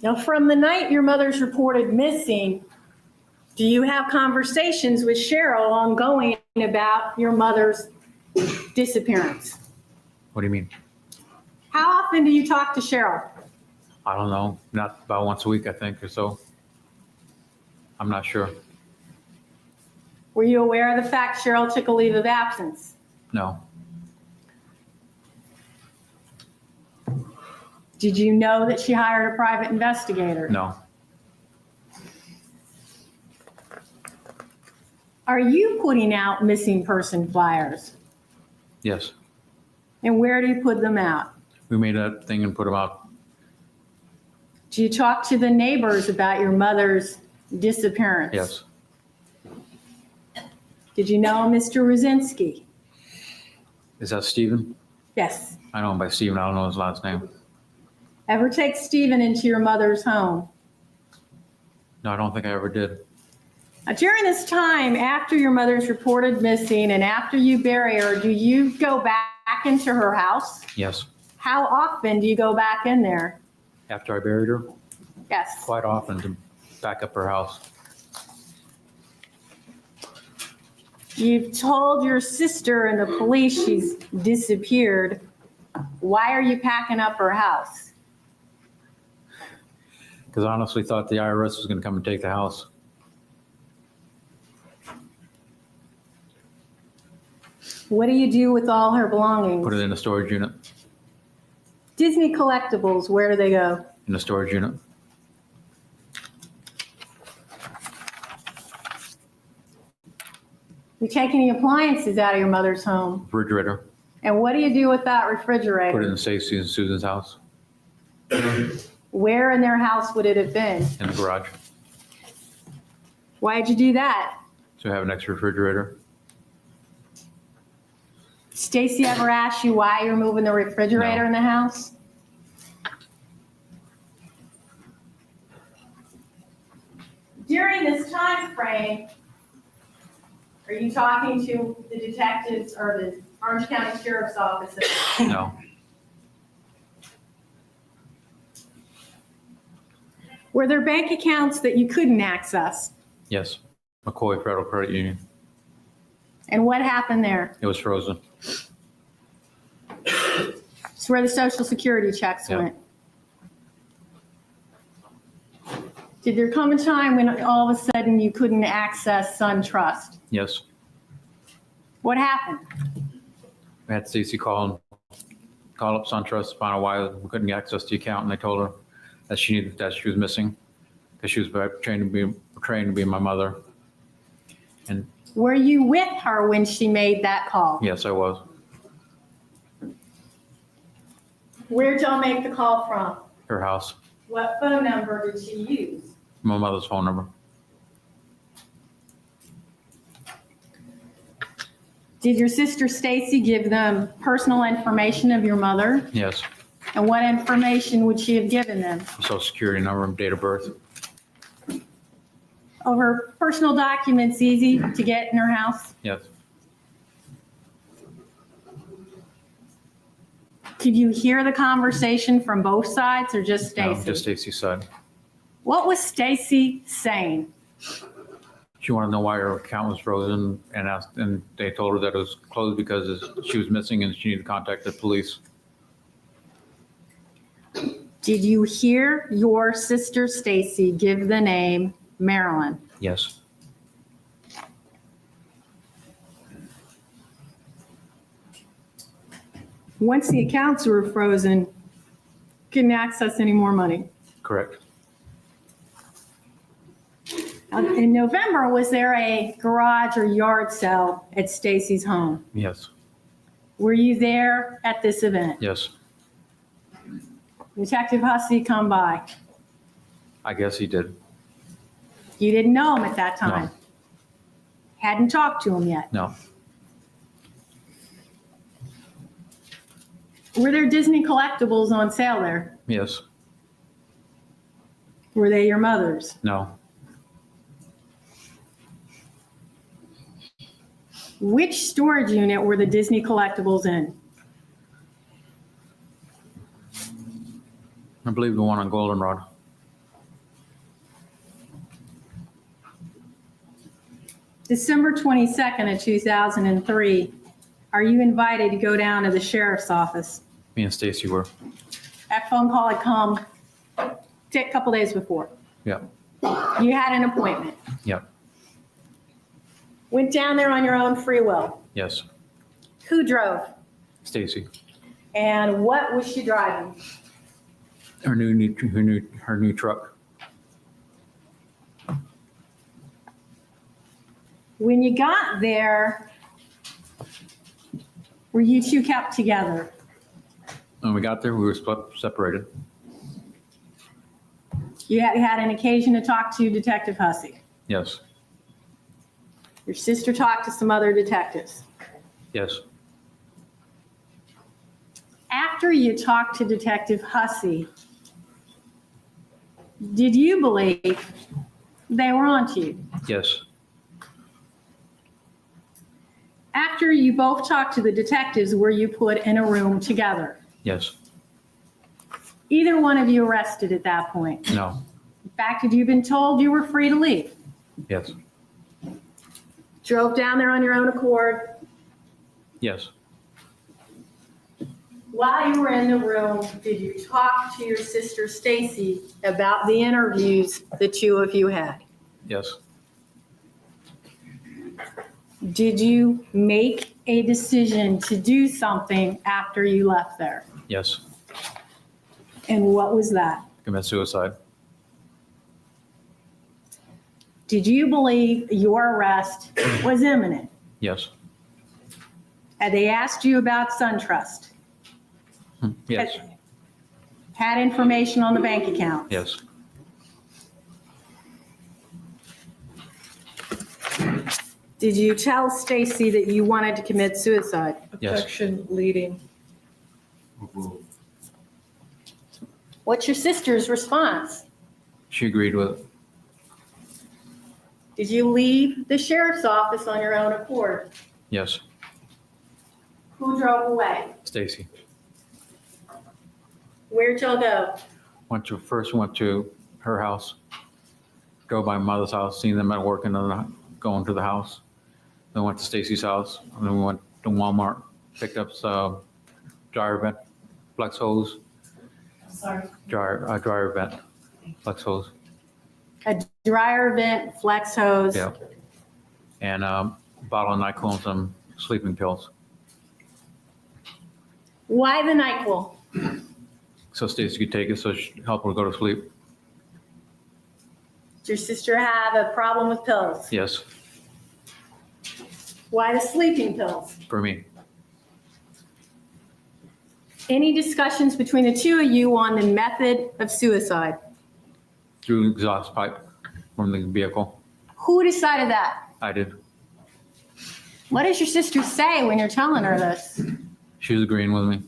Now, from the night your mother's reported missing, do you have conversations with Cheryl ongoing about your mother's disappearance? what do you mean? How often do you talk to Cheryl? I don't know, not about once a week, I think, or so. I'm not sure. Were you aware of the fact Cheryl took a leave of absence? No, Did you know that she hired a private investigator? no, Are you putting out missing person flyers? yes. And where do you put them out? We made a thing and put them out. Do you talk to the neighbors about your mother's disappearance? Yes, Did you know Mr. Rosinski? is that Stephen? Yes. I know him by Stephen, I don't know his last name. Ever take Stephen into your mother's home? No, I don't think I ever did. Now, during this time, after your mother's reported missing and after you bury her, do you go back into her house? Yes, How often do you go back in there? after I buried her, Yes. quite often to back up her house. You've told your sister and the police she's disappeared. Why are you packing up her house? Because I honestly thought the IRS was going to come and take the house. What do you do with all her belongings? Put it in a storage unit. Disney collectibles, where do they go? In a storage unit. You take any appliances out of your mother's home? Refrigerator. And what do you do with that Put it refrigerator? in Stacey and Susan's house. Where in their house would it have been? In the garage. Why'd you do that? So I have an extra refrigerator. Stacy ever asked you why you're moving the refrigerator No. in the house? During this time frame, are you talking to the detectives or the Orange County Sheriff's Office? No. Were there bank accounts that you couldn't access? Yes. McCoy Federal Credit Union. And what happened there? It was frozen. It's where the Social Security checks Yeah. went. Did there come a time when all of a sudden you couldn't access SunTrust? Yes. What happened? I had Stacey call up SunTrust, find out why we couldn't get access to the account, and they told her that she was missing because she was portraying to be my mother. And Were you with her when she made that call? yes, I was. Where'd y'all make the call from? Her house, What phone number did she use? my mother's phone number. Did your sister Stacy give them personal information of your mother? Yes. And what information would she have given them? Social Security number and date of birth. Over personal documents easy to get in her house? Yes. Could you hear the conversation from both sides or just No, Stacy? just Stacey's side. What was Stacy saying? She wanted to know why her account was frozen and they told her that it was closed because she was missing and she needed to contact the police. Did you hear your sister Stacy give the name Marilyn? Yes. Once the accounts were frozen, couldn't access any more money. Correct. In November, was there a garage or yard sale at Stacy's home? Yes. Were you there at this event? Yes. Detective Hussey come by. I guess he did. You didn't know him at that time? No. Hadn't talked to him yet? No. Were there Disney collectibles on sale there? Yes. Were they your mother's? No. Which storage unit were the Disney collectibles in? I believe the one on Goldenrod. December 22nd of 2003, are you invited to go down to the sheriff's office? Me and Stacey were. That phone call had come a couple days before. Yeah. You had an appointment. Yeah. Went down there on your own free will. Yes. Who drove? Stacey. And what was she driving? Her new truck. When you got there, were you two kept together? When we got there, we were separated. You had an occasion to talk to Detective Hussey. Yes. Your sister talked to some other detectives. Yes. After you talked to Detective Hussey, did you believe they were onto you? Yes. After you both talked to the detectives, were you put in a room together? Yes. Either one of you arrested at that point. No. In fact, had you been told you were free to leave? Yes. Drove down there on your own accord. Yes. While you were in the room, did you talk to your sister Stacey about the interviews the two of you had? Yes. Did you make a decision to do something after you left there? Yes. And what was that? Commit suicide. Did you believe your arrest was imminent? Yes. Had they asked you about SunTrust? Yes. Had information on the bank account? Yes. Did you tell Stacey that you wanted to commit suicide? Yes. Objection leading. What's your sister's response? She agreed with it. Did you leave the sheriff's office on your own accord? Yes. Who drove away? Stacey. Where'd y'all go? First went to her house, go by my mother's house, seen them at work and then going to the house. Then went to Stacey's house, and then we went to Walmart, picked up some dryer vent flex hose. Sorry. Dryer vent flex hose. A dryer vent, flex hose. Yeah. And a bottle of NyQuil and some sleeping pills. Why the NyQuil? So Stacey could take it so she help her go to sleep. Does your sister have a problem with pills? Yes, Why the sleeping pills? for me. Any discussions between the two of you on the method of suicide? Through exhaust pipe from the vehicle. Who decided that? I did. What does your sister say when you're telling her this? She was agreeing with me.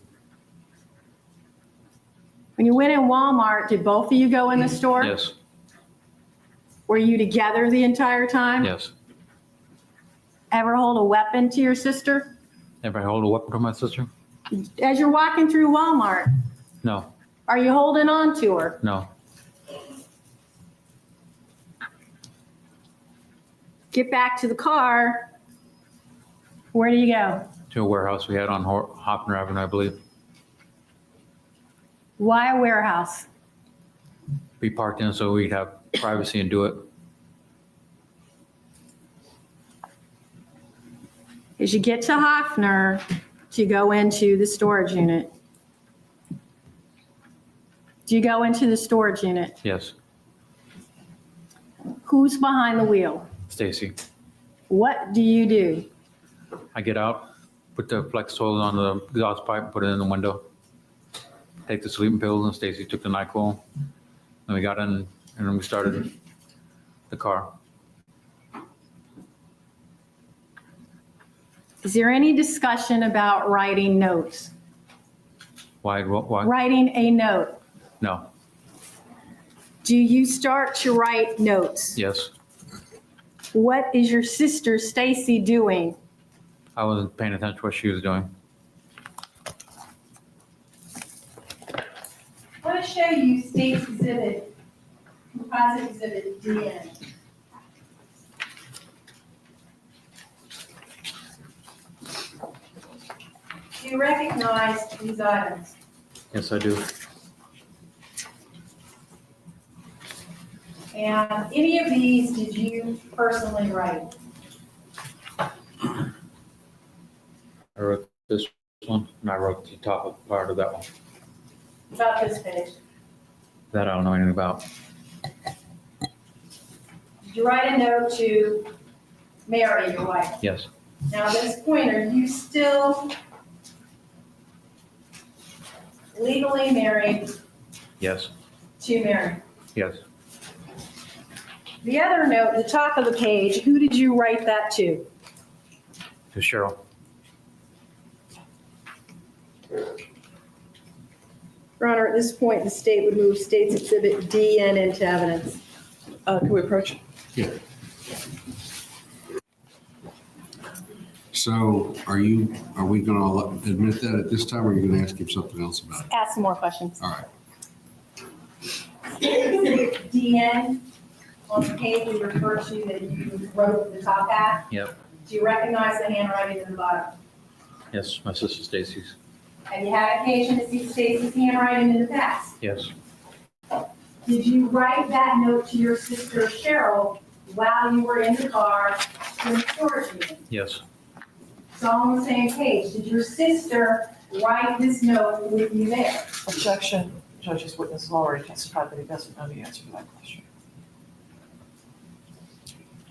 When you went in Walmart, did both of you go in the store? Yes, Were you together the entire time? yes. Ever hold a weapon to your sister? Ever hold a weapon to my sister? As you're walking through Walmart, No, are you holding on to her? no. Get back to the car. Where do you go? To a warehouse we had on Hoffner Avenue, I believe. Why a warehouse? We parked in so we'd have privacy and do it. As you get to Hoffner, to go into the storage unit. Do you go into the storage unit? Yes, Who's behind the wheel? Stacey. What do you do? I get out, put the flex hose on the exhaust pipe, put it in the window. Take the sleeping pills, and Stacey took the NyQuil. Then we got in, and then we started the car. Is there any discussion about writing notes? Why? Writing a note. No. Do you start to write notes? Yes. What is your sister Stacey doing? I wasn't paying attention to what she was doing. I want to show you State's exhibit, composite exhibit DN. Do you recognize these items? Yes, I do. And any of these did you personally write? I wrote this one, and I wrote the top part of that one. About this page. That I don't know anything about. Did you write a note to Mary, your wife? Yes, Now, at this point, are you still legally married yes, to Mary? yes. The other note, at the top of the page, who did you write that to? To Cheryl. Your Honor, at this point, the state would move State's Exhibit DN into evidence. Can we approach it? Yeah. So are we going to admit that at this time, or are you going to ask him something else about it? Ask some more questions. All right. State's Exhibit DN, on the page we refer to that you wrote the top half. Yep. Do you recognize the handwriting in the bottom? Yes, my sister Stacy's. Have you had occasion to see Stacy's handwriting in the past? Yes, Did you write that note to your sister Cheryl while you were in the car in the storage unit? yes, So on the same page, did your sister write this note with you there? Objection. Judge's witness has already testified that he doesn't know the answer to that question.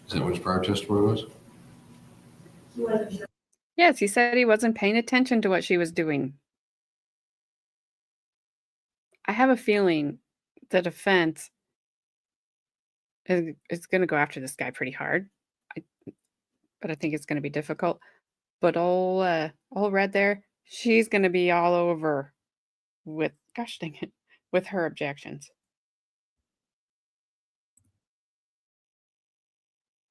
Is that what his prior testimony was? He wasn't sure. Yes, he said he wasn't paying attention to what she was doing. I have a feeling the defense is going to go after this guy pretty hard. But I think it's going to be difficult. But old Red there, she's going to be all over with, gosh dang it, with her objections.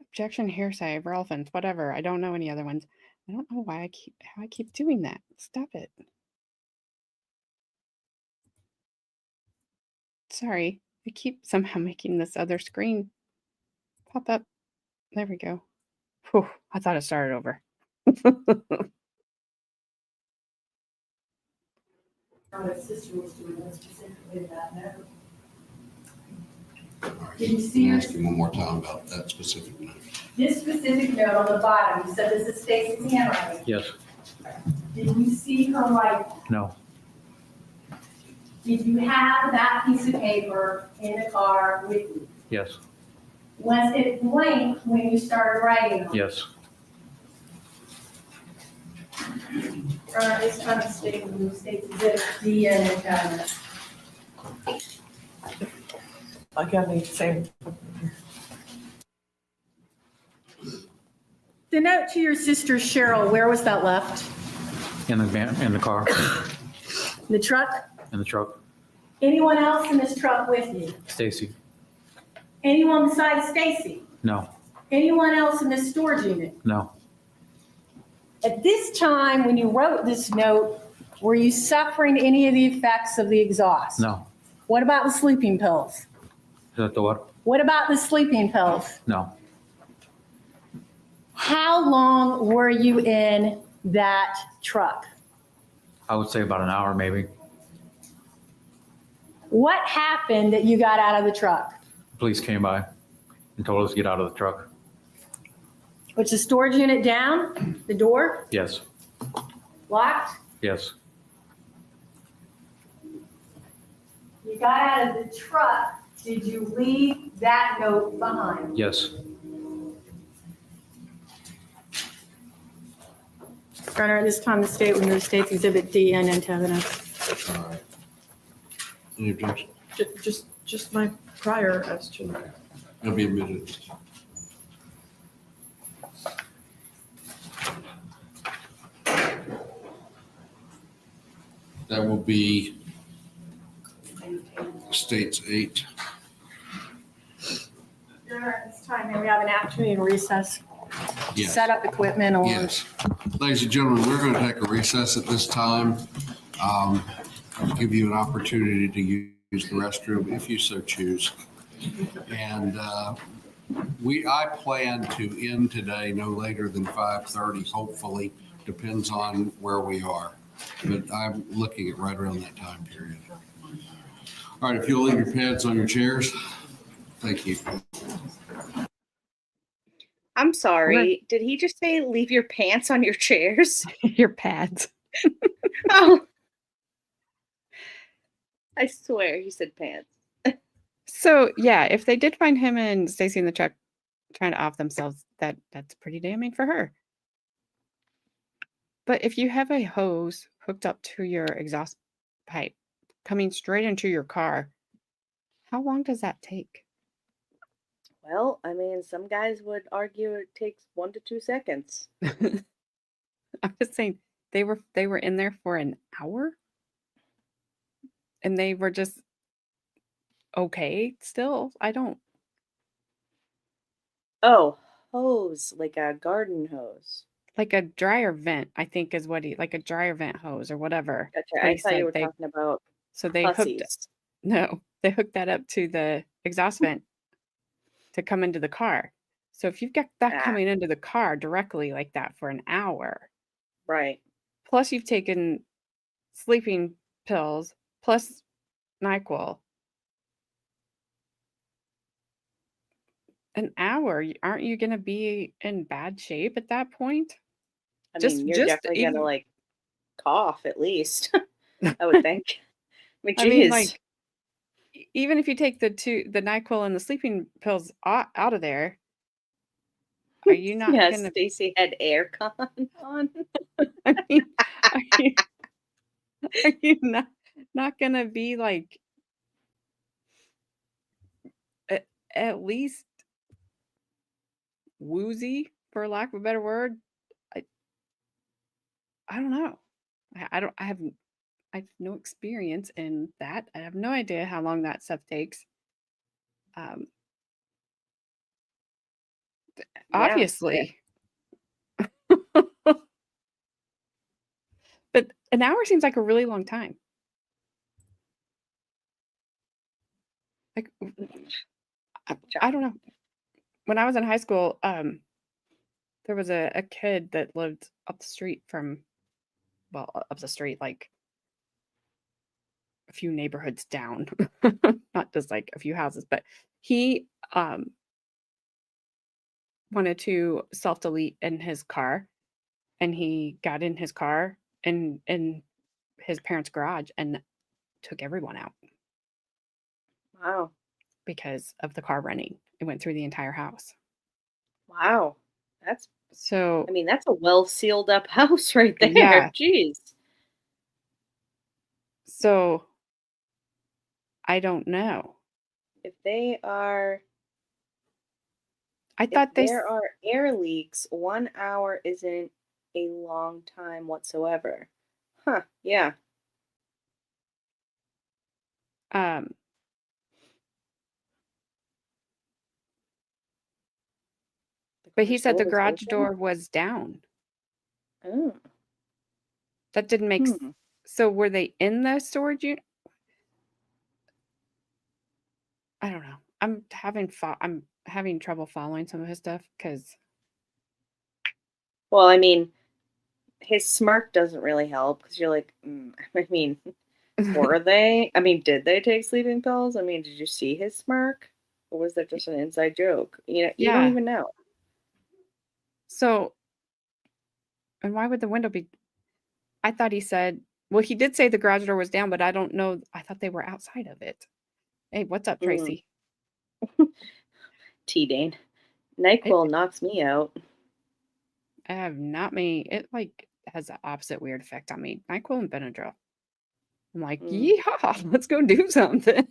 Objection, hearsay, relevance, whatever. I don't know any other ones. I don't know why how I keep doing that. Stop it. Sorry, I keep somehow making this other screen pop up. There we go. Whew, I thought it started over. Her sister was doing this specifically that note. All right. Did you see her? Ask him one more time about that specific note. This specific note on the bottom, you said this is Stacy's handwriting. yes, Did you see her write? no, Did you have that piece of paper in the car with you? yes, Was it blank when you started writing on it? yes, It's trying to state the state's exhibit D and, Again, the same. the note to your sister Cheryl, where was that left? in the van, in the car, The truck? in the truck, Anyone else in this truck with you? Stacy, Anyone besides Stacy? no, Anyone else in this storage unit? no, At this time, when you wrote this note, were you suffering any of the effects of the exhaust? no. What about the sleeping pills? Is that the what? What about the sleeping pills? No, How long were you in that truck? I would say about an hour maybe. What happened that you got out of the truck? The police came by and told us to get out of the truck. Was the storage unit down? The door Yes, locked? yes, You got out of the truck. Did you leave that note behind? yes, Your Honor, at this time, the state will move State's Exhibit D and into evidence. All right. Any objection? Just my prior as to. That'll be admitted. That will be State's 8. Your Honor, at this time, may we have an opportunity to recess? Yes. Set up equipment or? Yes. Ladies and gentlemen, we're going to take a recess at this time. I'll give you an opportunity to use the restroom if you so choose. And I plan to end today no later than 5:30, hopefully, depends on where we are. But I'm looking at right around that time period. All right, if you'll leave your pads on your chairs. Thank you. I'm sorry. Did he just say leave your pants on your chairs? Your pads. Oh. I swear he said pants. So yeah, if they did find him and Stacy in the truck trying to off themselves, that's pretty damning for her. But if you have a hose hooked up to your exhaust pipe coming straight into your car, how long does that take? Well, I mean, some guys would argue it takes 1 to 2 seconds. I'm just saying they were in there for an hour and they were just okay still. I don't. Oh, hose, like a garden hose. Like a dryer vent, I think is what like a dryer vent hose or whatever. Gotcha. What I he thought said. you were talking about So they hooked pussies. no, they hooked that up to the exhaust vent to come into the car. So if you've got that Ah, coming into the car directly like that for an hour, right. plus you've taken sleeping pills, plus NyQuil, an hour, aren't you going to be in bad shape at that point? I Just mean, you're just definitely gonna even like cough at least, I would think. I mean, I mean, geez. like, even if you take the NyQuil and the sleeping pills out of there, are you not Yeah, gonna Stacey had aircon on. I mean, are you are you not gonna be, like, at least woozy, for lack of a better word? I I don't know. I don't I have no experience in that. I have no idea how long that stuff takes. Um, Yeah. obviously. But an hour seems like a really long time. Like, I don't know. When I was in high school, there was a kid that lived up the street from, well, up the street, like a few neighborhoods down, not just like a few houses, but he wanted to self delete in his car, and he got in his car in his parents' garage and took everyone out Wow. because of the car running. It went through the entire house. Wow. That's, I So mean, that's a well sealed up house right there. yeah, Jeez. so I don't know. If they are, I if thought there are air leaks, 1 hour isn't a long time whatsoever. Huh. Yeah. um The but he garage said door the was garage open. door was down. Oh. That didn't make Hmm. so were they in the storage unit? I don't know. I'm having trouble following some of his stuff because Well, I mean, his smirk doesn't really help because you're like, I mean, were they? I mean, did they take sleeping pills? I mean, did you see his smirk? Or was that just an inside joke? You don't yeah. even know. So and why would the window be I thought he said well, he did say the garage door was down, but I don't know. I thought they were outside of it. Hey, what's up, Mm. Tracy? T-Dane. It NyQuil knocks me out. I have not me. It like has the opposite weird effect on me. NyQuil and Benadryl. I'm like, Mm. yeehaw, let's go do something.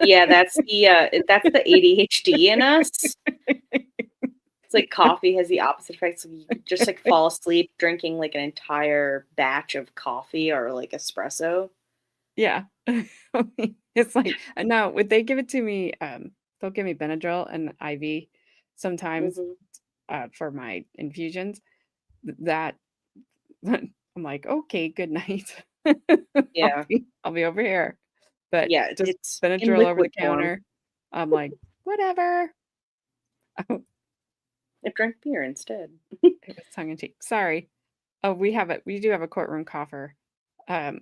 Yeah, that's the ADHD in us. It's like coffee has the opposite effect. So you just like fall asleep drinking like an entire batch of coffee or like espresso. Yeah. I mean, it's like no, would they give it to me, they'll give me Benadryl and IV sometimes, Hmm. for my infusions. That I'm like, "Okay, good night. Yeah. I'll be over here." But Yeah, just it's in Benadryl over the liquid form. counter, I'm like, "Whatever." I drank beer instead. It was tongue in cheek. Sorry. Oh, we do have a courtroom cougher. Um,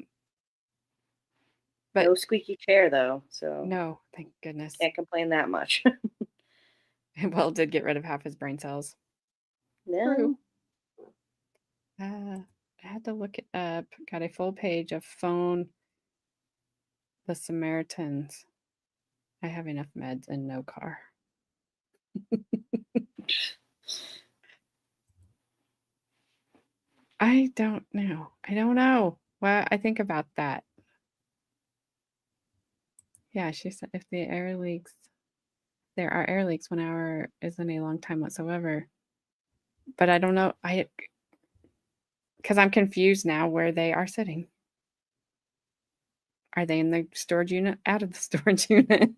but No squeaky chair though, so no, thank goodness. can't complain that much. Well, it did get rid of half his brain cells. True. No. I had to look it up. Got a full page of phone the Samaritans. I have enough meds and no car. I don't know. I don't know. Well, I think about that. Yeah, she said if the air leaks, there are air leaks, 1 hour isn't a long time whatsoever. But I don't know. Because I'm confused now where they are sitting. Are they in the storage unit? Out of the storage unit?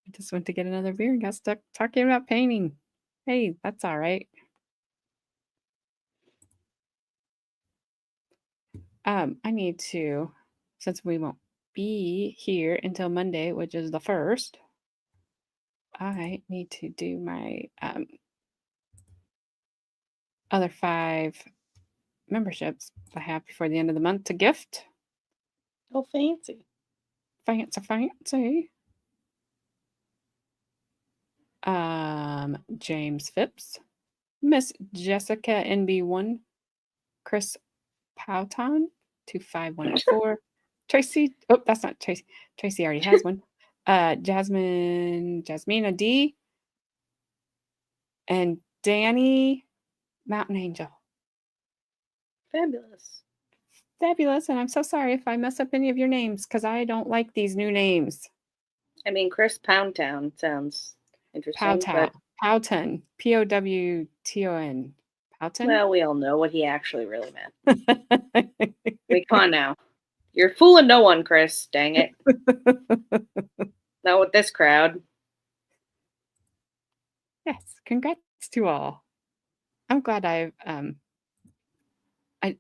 I just went to get another beer and got stuck talking about painting. Hey, that's all right. I need to, since we won't be here until Monday, which is the 1st, I need to do my other 5 memberships I have before the end of the month to gift. Oh, fancy. Fancy. James Phipps, Miss Jessica NB1, Chris Powton 2514, Tracy. Oh, that's not Tracy. Tracy already has one. Jasmina D, and Danny Mountain Angel. Fabulous. Fabulous, and I'm so sorry if I mess up any of your names because I don't like these new names. I mean, Chris Poundtown sounds interesting, but Powton, Powton. Powton? well, we all know what he actually really meant. Wait, come on now. You're fooling no one, Chris. Dang it. Not with this crowd. Yes, congrats to all. I'm glad I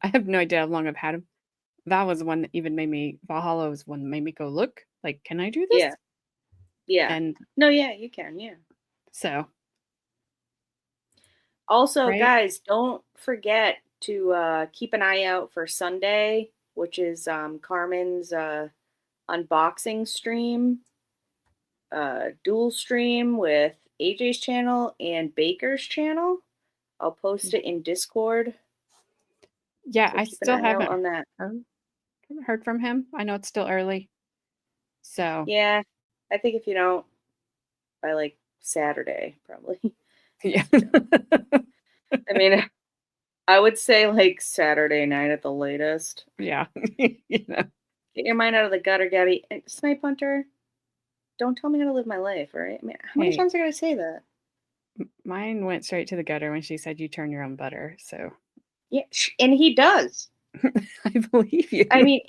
have no idea how long I've had him. That was the one that even made me, Valhalla was one that made me go look, like, can I do this? Yeah. Yeah. And No, yeah, you can. Yeah. so, Also, right? guys, don't forget to keep an eye out for Sunday, which is Carmen's unboxing stream, dual stream with AJ's channel and Baker's channel. I'll post it in Discord. Yeah, So I keep still an eye out haven't on that. heard from him. I know it's still early. So, Yeah, I think if you don't, by like Saturday, probably. yeah. I mean, I would say like Saturday night at the latest. Yeah. You know. Get your mind out of the gutter, Gabby. Snipe Hunter, don't tell me how to live my life, all right? I mean, how many Hey. times are I going to say that? Mine went straight to the gutter when she said you turn your own butter. So, Yeah, and he does. I believe you. I mean,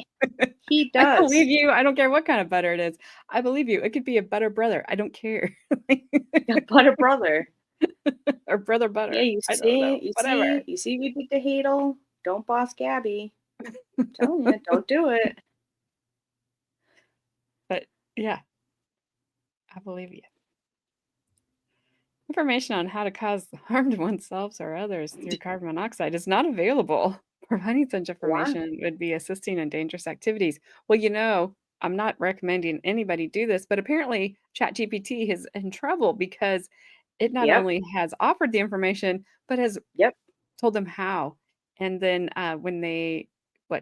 he I does. believe you. I don't care what kind of butter it is. I believe you. It could be a butter brother. I don't care. Butter brother. Or brother butter. Yeah, you I don't know. see, Whatever. you see, you did the Hadel. Don't boss Gabby. I'm telling you, don't do it. But yeah, I believe you. Information on how to cause harm to oneself or others through carbon monoxide is not available. Providing such information would be assisting in dangerous activities. Well, you know, I'm not recommending anybody do this, but apparently ChatGPT is in trouble because it not Yep. only has offered the information, but has Yep. told them how. And then when they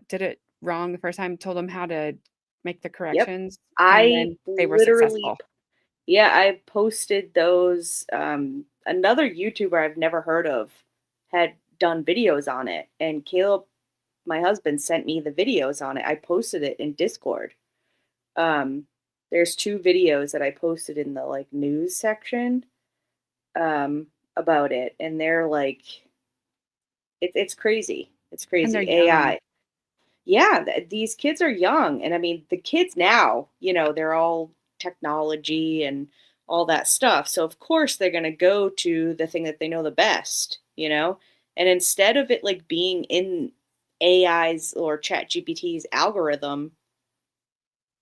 did it wrong the first time, told them how to make the corrections, and I then they were literally, successful. yeah, I posted those. Another YouTuber I've never heard of had done videos on it, and Caleb, my husband, sent me the videos on it. I posted it in Discord. There's 2 videos that I posted in the like news section about it, and they're like, it's crazy. It's And they're crazy. young. AI. Yeah, these kids are young, and I mean the kids now, you know, they're all technology and all that stuff. So of course they're going to go to the thing that they know the best, you know? And instead of it like being in AI's or ChatGPT's algorithm,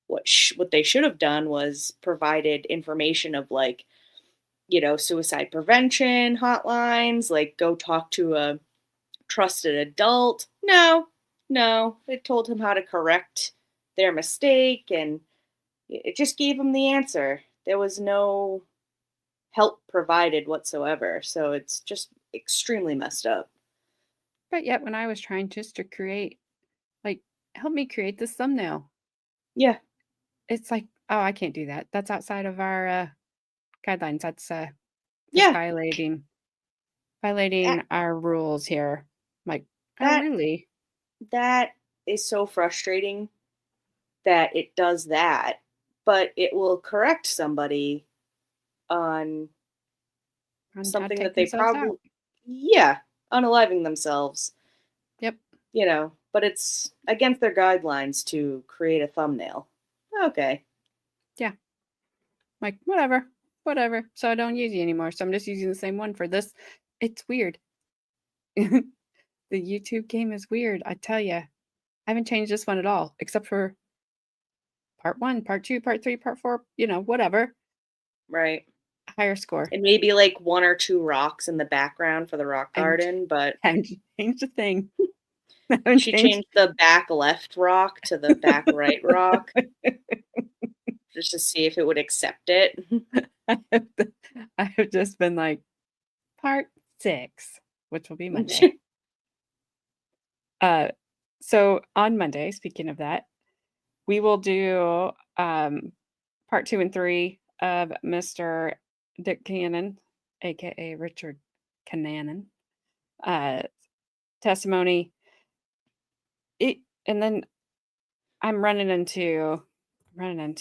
what they should have done was provided information of like, you know, suicide prevention hotlines, like go talk to a trusted adult. No, it told him how to correct their mistake, and it just gave him the answer. There was no help provided whatsoever. So it's just extremely messed up. But yet, when I was trying just to create, like, help me create this thumbnail, Yeah. it's like, oh, I can't do that. That's outside of our guidelines. That's Yeah. violating That, our rules here. I'm like, oh, that really? that is so frustrating that it does that, but it will correct somebody on On how to something take that they themselves probably, out. yeah, unaliving themselves, Yep. you know, but it's against their guidelines to create a thumbnail. Okay. Yeah. Like, whatever. So I don't use you anymore. So I'm just using the same one for this. It's weird. The YouTube game is weird. I tell you, I haven't changed this one at all, except for part 1, part 2, part 3, part 4, you know, whatever. Right. higher score. And maybe like 1 or 2 rocks in the background for the rock And- garden, but Haven't changed a thing. Haven't she changed- changed the back left rock to the back right rock just to see if it would accept it. I have just been like, part 6, which will be Monday. So on Monday, speaking of that, we will do part 2 and 3 of Mr. Dick Kananen, aka Richard Kananen, testimony. And then I'm running into trying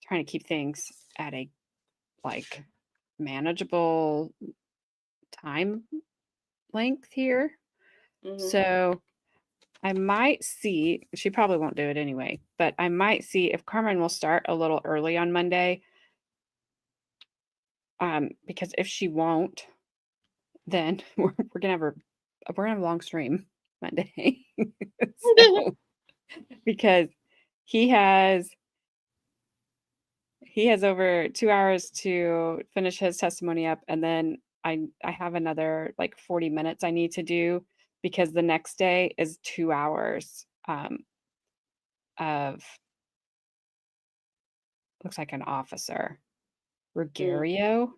to keep things at a like manageable time length here. Mhm. So I might see, she probably won't do it anyway, but I might see if Carmen will start a little early on Monday. Because if she won't, then we're gonna have a long stream Monday. So, because he has over 2 hours to finish his testimony up, and then I have another like 40 minutes I need to do because the next day is 2 hours of looks like an officer Ruggiero.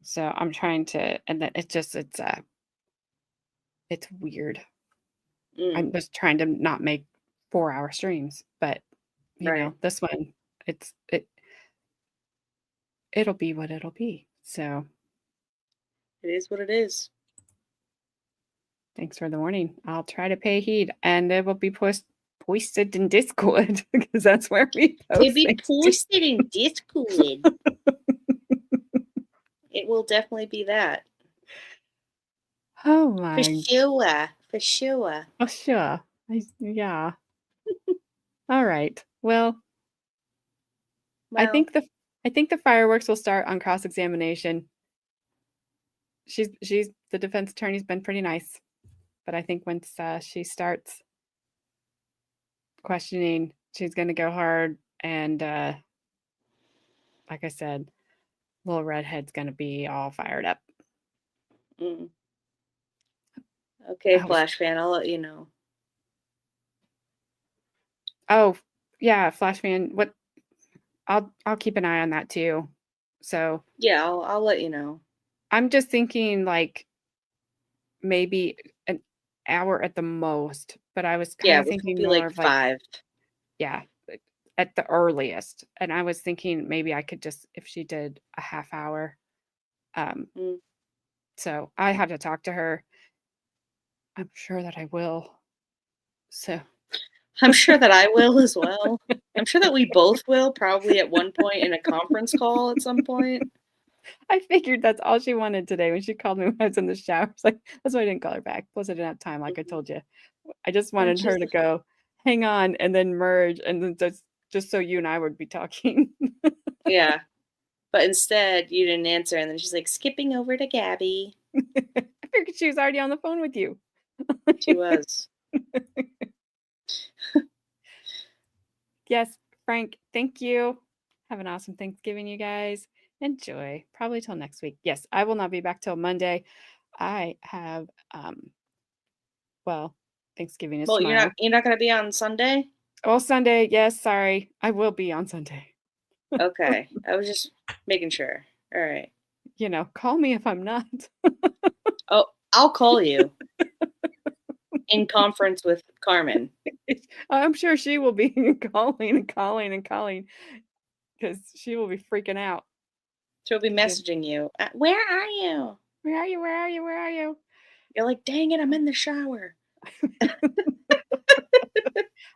So I'm trying to, and then it's weird. I'm Mm, just trying to not make 4-hour streams, but you know, Right. this one it'll be what it'll be. So It is what it is. thanks for the warning. I'll try to pay heed, and it will be posted in Discord because that's where we post It'll be things to. posted in Discord. It will definitely be that. Oh For my, sure. For sure. oh sure, yeah. All right. Well, I Well, think the fireworks will start on cross examination. She's the defense attorney's been pretty nice, but I think once she starts questioning, she's going to go hard, and like I said, little redhead's going to be all fired up. mm. Okay, Oh. Flash fan, I'll let you know. Oh yeah, Flash fan. What? I'll keep an eye on that too. So Yeah, I'll let you know. I'm just thinking like maybe an hour at the most, but I was kind Yeah, of which will thinking be more like of like 5. yeah, at the earliest. And I was thinking maybe I could just if she did a half hour. Mm. So I have to talk to her. I'm sure that I will. So I'm sure that I will as well. I'm sure that we both will, probably at one point in a conference call at some point. I figured that's all she wanted today when she called me when I was in the shower. It's like that's why I didn't call her back. Plus, I didn't have time, like I told you. I just wanted her to go, hang on, and then merge, and then just so you and I would be talking. Yeah. But instead, you didn't answer, and then she's like, skipping over to Gabby. I figured she was already on the phone with you. She was. Yes, Frank, thank you. Have an awesome Thanksgiving, you guys. Enjoy. Probably till next week. Yes, I will not be back till Monday. I have well, Thanksgiving is Well, tomorrow. you're not going to be on Sunday? Oh, Sunday. Yes, sorry. I will be on Sunday. Okay. I was just making sure. All right. You know, call me if I'm not. Oh, I'll call you in conference with Carmen. I'm sure she will be calling because she will be freaking out. She'll be messaging you. Where are you? Where are you? Where are you? Where are you? You're like, dang it, I'm in the shower.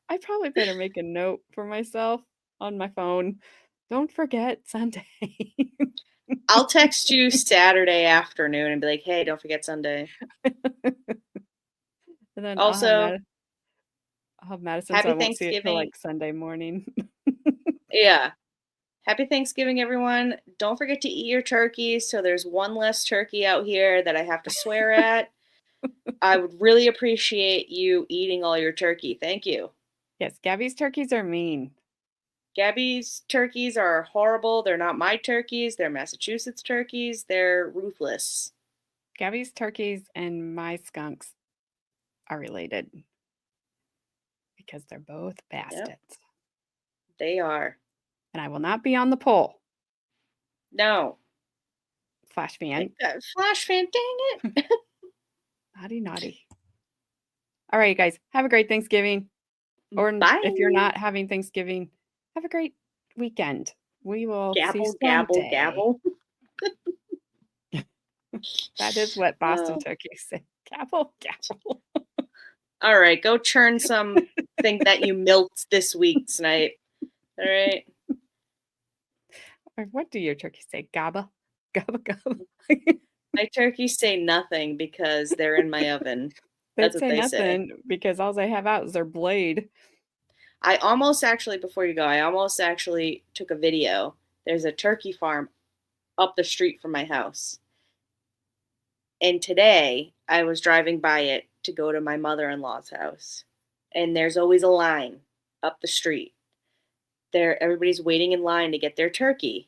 I probably better make a note for myself on my phone. Don't forget Sunday. I'll text you Saturday afternoon and be like, hey, don't forget Sunday. And then Also, I'll have Madison, so happy I won't see it till Thanksgiving. like Sunday morning. Yeah. Happy Thanksgiving, everyone. Don't forget to eat your turkeys. So there's one less turkey out here that I have to swear at. I would really appreciate you eating all your turkey. Thank you. Yes, Gabby's turkeys are mean. Gabby's turkeys are horrible. They're not my turkeys. They're Massachusetts turkeys. They're ruthless. Gabby's turkeys and my skunks are related because they're both bastards. They are. And I will not be on the poll. No. Flash fan. Flash fan, dang it. Naughty, naughty. All right, you guys. Have a great Thanksgiving. Or Bye. if you're not having Thanksgiving, have a great weekend. We will see Gabble, you gabble, someday. gabble. That is what Boston turkeys say. Gabble, gabble. All right, go churn something that you milked this week tonight. All right. Or what do your turkeys say? Gabba? Gabba, gabba. My turkeys say nothing because they're in my oven. They That's what say they nothing say. because all they have out is their blade. I almost actually, before you go, I almost actually took a video. There's a turkey farm up the street from my house. And today I was driving by it to go to my mother-in-law's house. And there's always a line up the street. Everybody's waiting in line to get their turkey.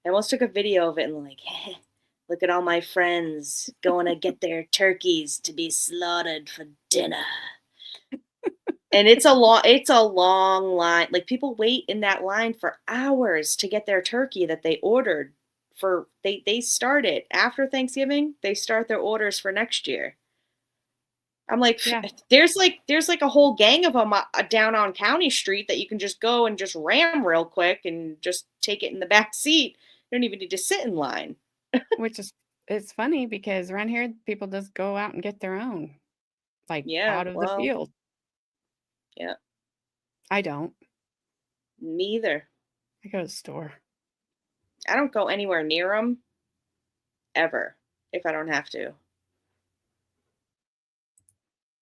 I almost took a video of it and like, look at all my friends going to get their turkeys to be slaughtered for dinner. And it's a long line. Like people wait in that line for hours to get their turkey that they ordered for. They start it after Thanksgiving. They start their orders for next year. I'm like, Yeah. there's like a whole gang of them down on County Street that you can just go and just ram real quick and just take it in the back seat. You don't even need to sit in line. Which is, it's funny because around here people just go out and get their own, like out of the field. Yeah. I don't. Me either. I go to the store. I don't go anywhere near them ever if I don't have to.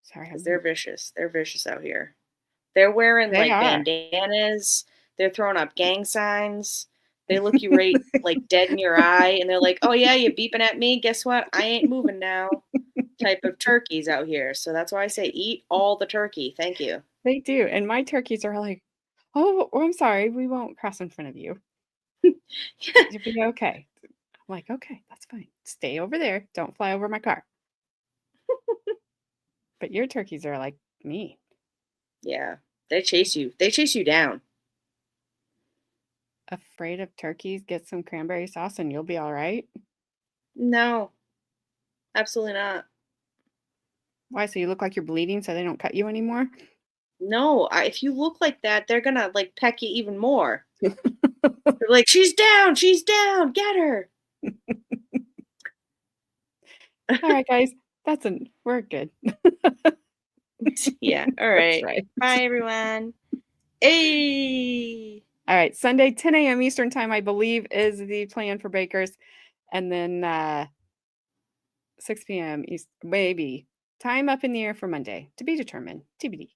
Sorry. Because they're vicious. They're vicious out here. They're wearing They are. bandanas. They're throwing up gang signs. They look you right like dead in your eye. And they're like, oh yeah, you're beeping at me. Guess what? I ain't moving now. Type of turkeys out here. So that's why I say eat all the turkey. Thank you. They do. And my turkeys are like, oh, I'm sorry. We won't cross in front of you. You'll be okay. I'm like, okay, that's fine. Stay over there. Don't fly over my car. But your turkeys are like me. Yeah. They chase you. They chase you down. Afraid of turkeys? Get some cranberry sauce and you'll be all right. No. Absolutely not. Why? So you look like you're bleeding so they don't cut you anymore? No. If you look like that, they're going to like peck you even more. They're like, she's down. She's down. Get her. All right, guys. We're good. Yeah. All right. That's right. Bye, everyone. Hey. All right. Sunday, 10 a.m. Eastern time, I believe, is the plan for bakers. And then 6 p.m. East, maybe. Time up in the air for Monday. To be determined. TBD.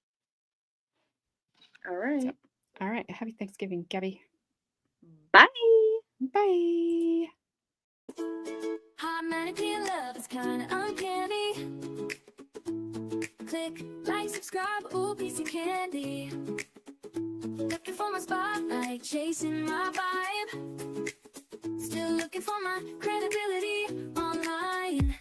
All right. So, all right. Happy Thanksgiving, Gabby. Bye. Bye. Hot mannequin love is kinda uncanny. Click, like, subscribe, ooh, piece of candy. Looking for my spotlight, chasing my vibe. Still looking for my credibility online.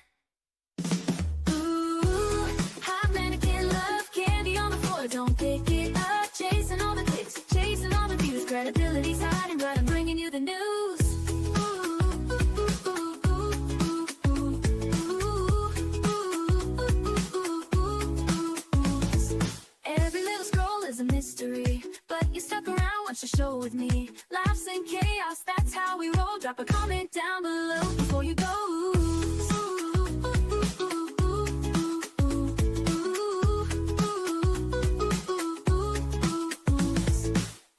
Ooh, hot mannequin love, candy on the floor, don't pick it up. Chasing all the clicks, chasing all the views. Credibility's hiding, but I'm bringing you the news. Every little scroll is a mystery, but you stuck around, watch the show with me. Laughs and chaos, that's how we roll. Drop a comment down below before you go.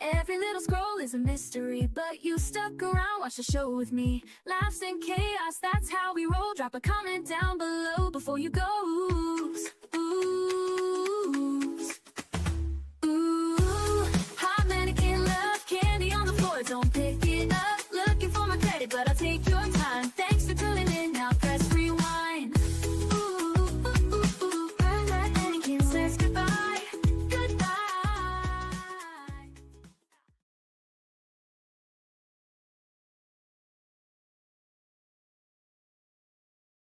Every little scroll is a mystery, but you stuck around, watch the show with me. Laughs and chaos, that's how we roll. Drop a comment down below before you go. Ooh.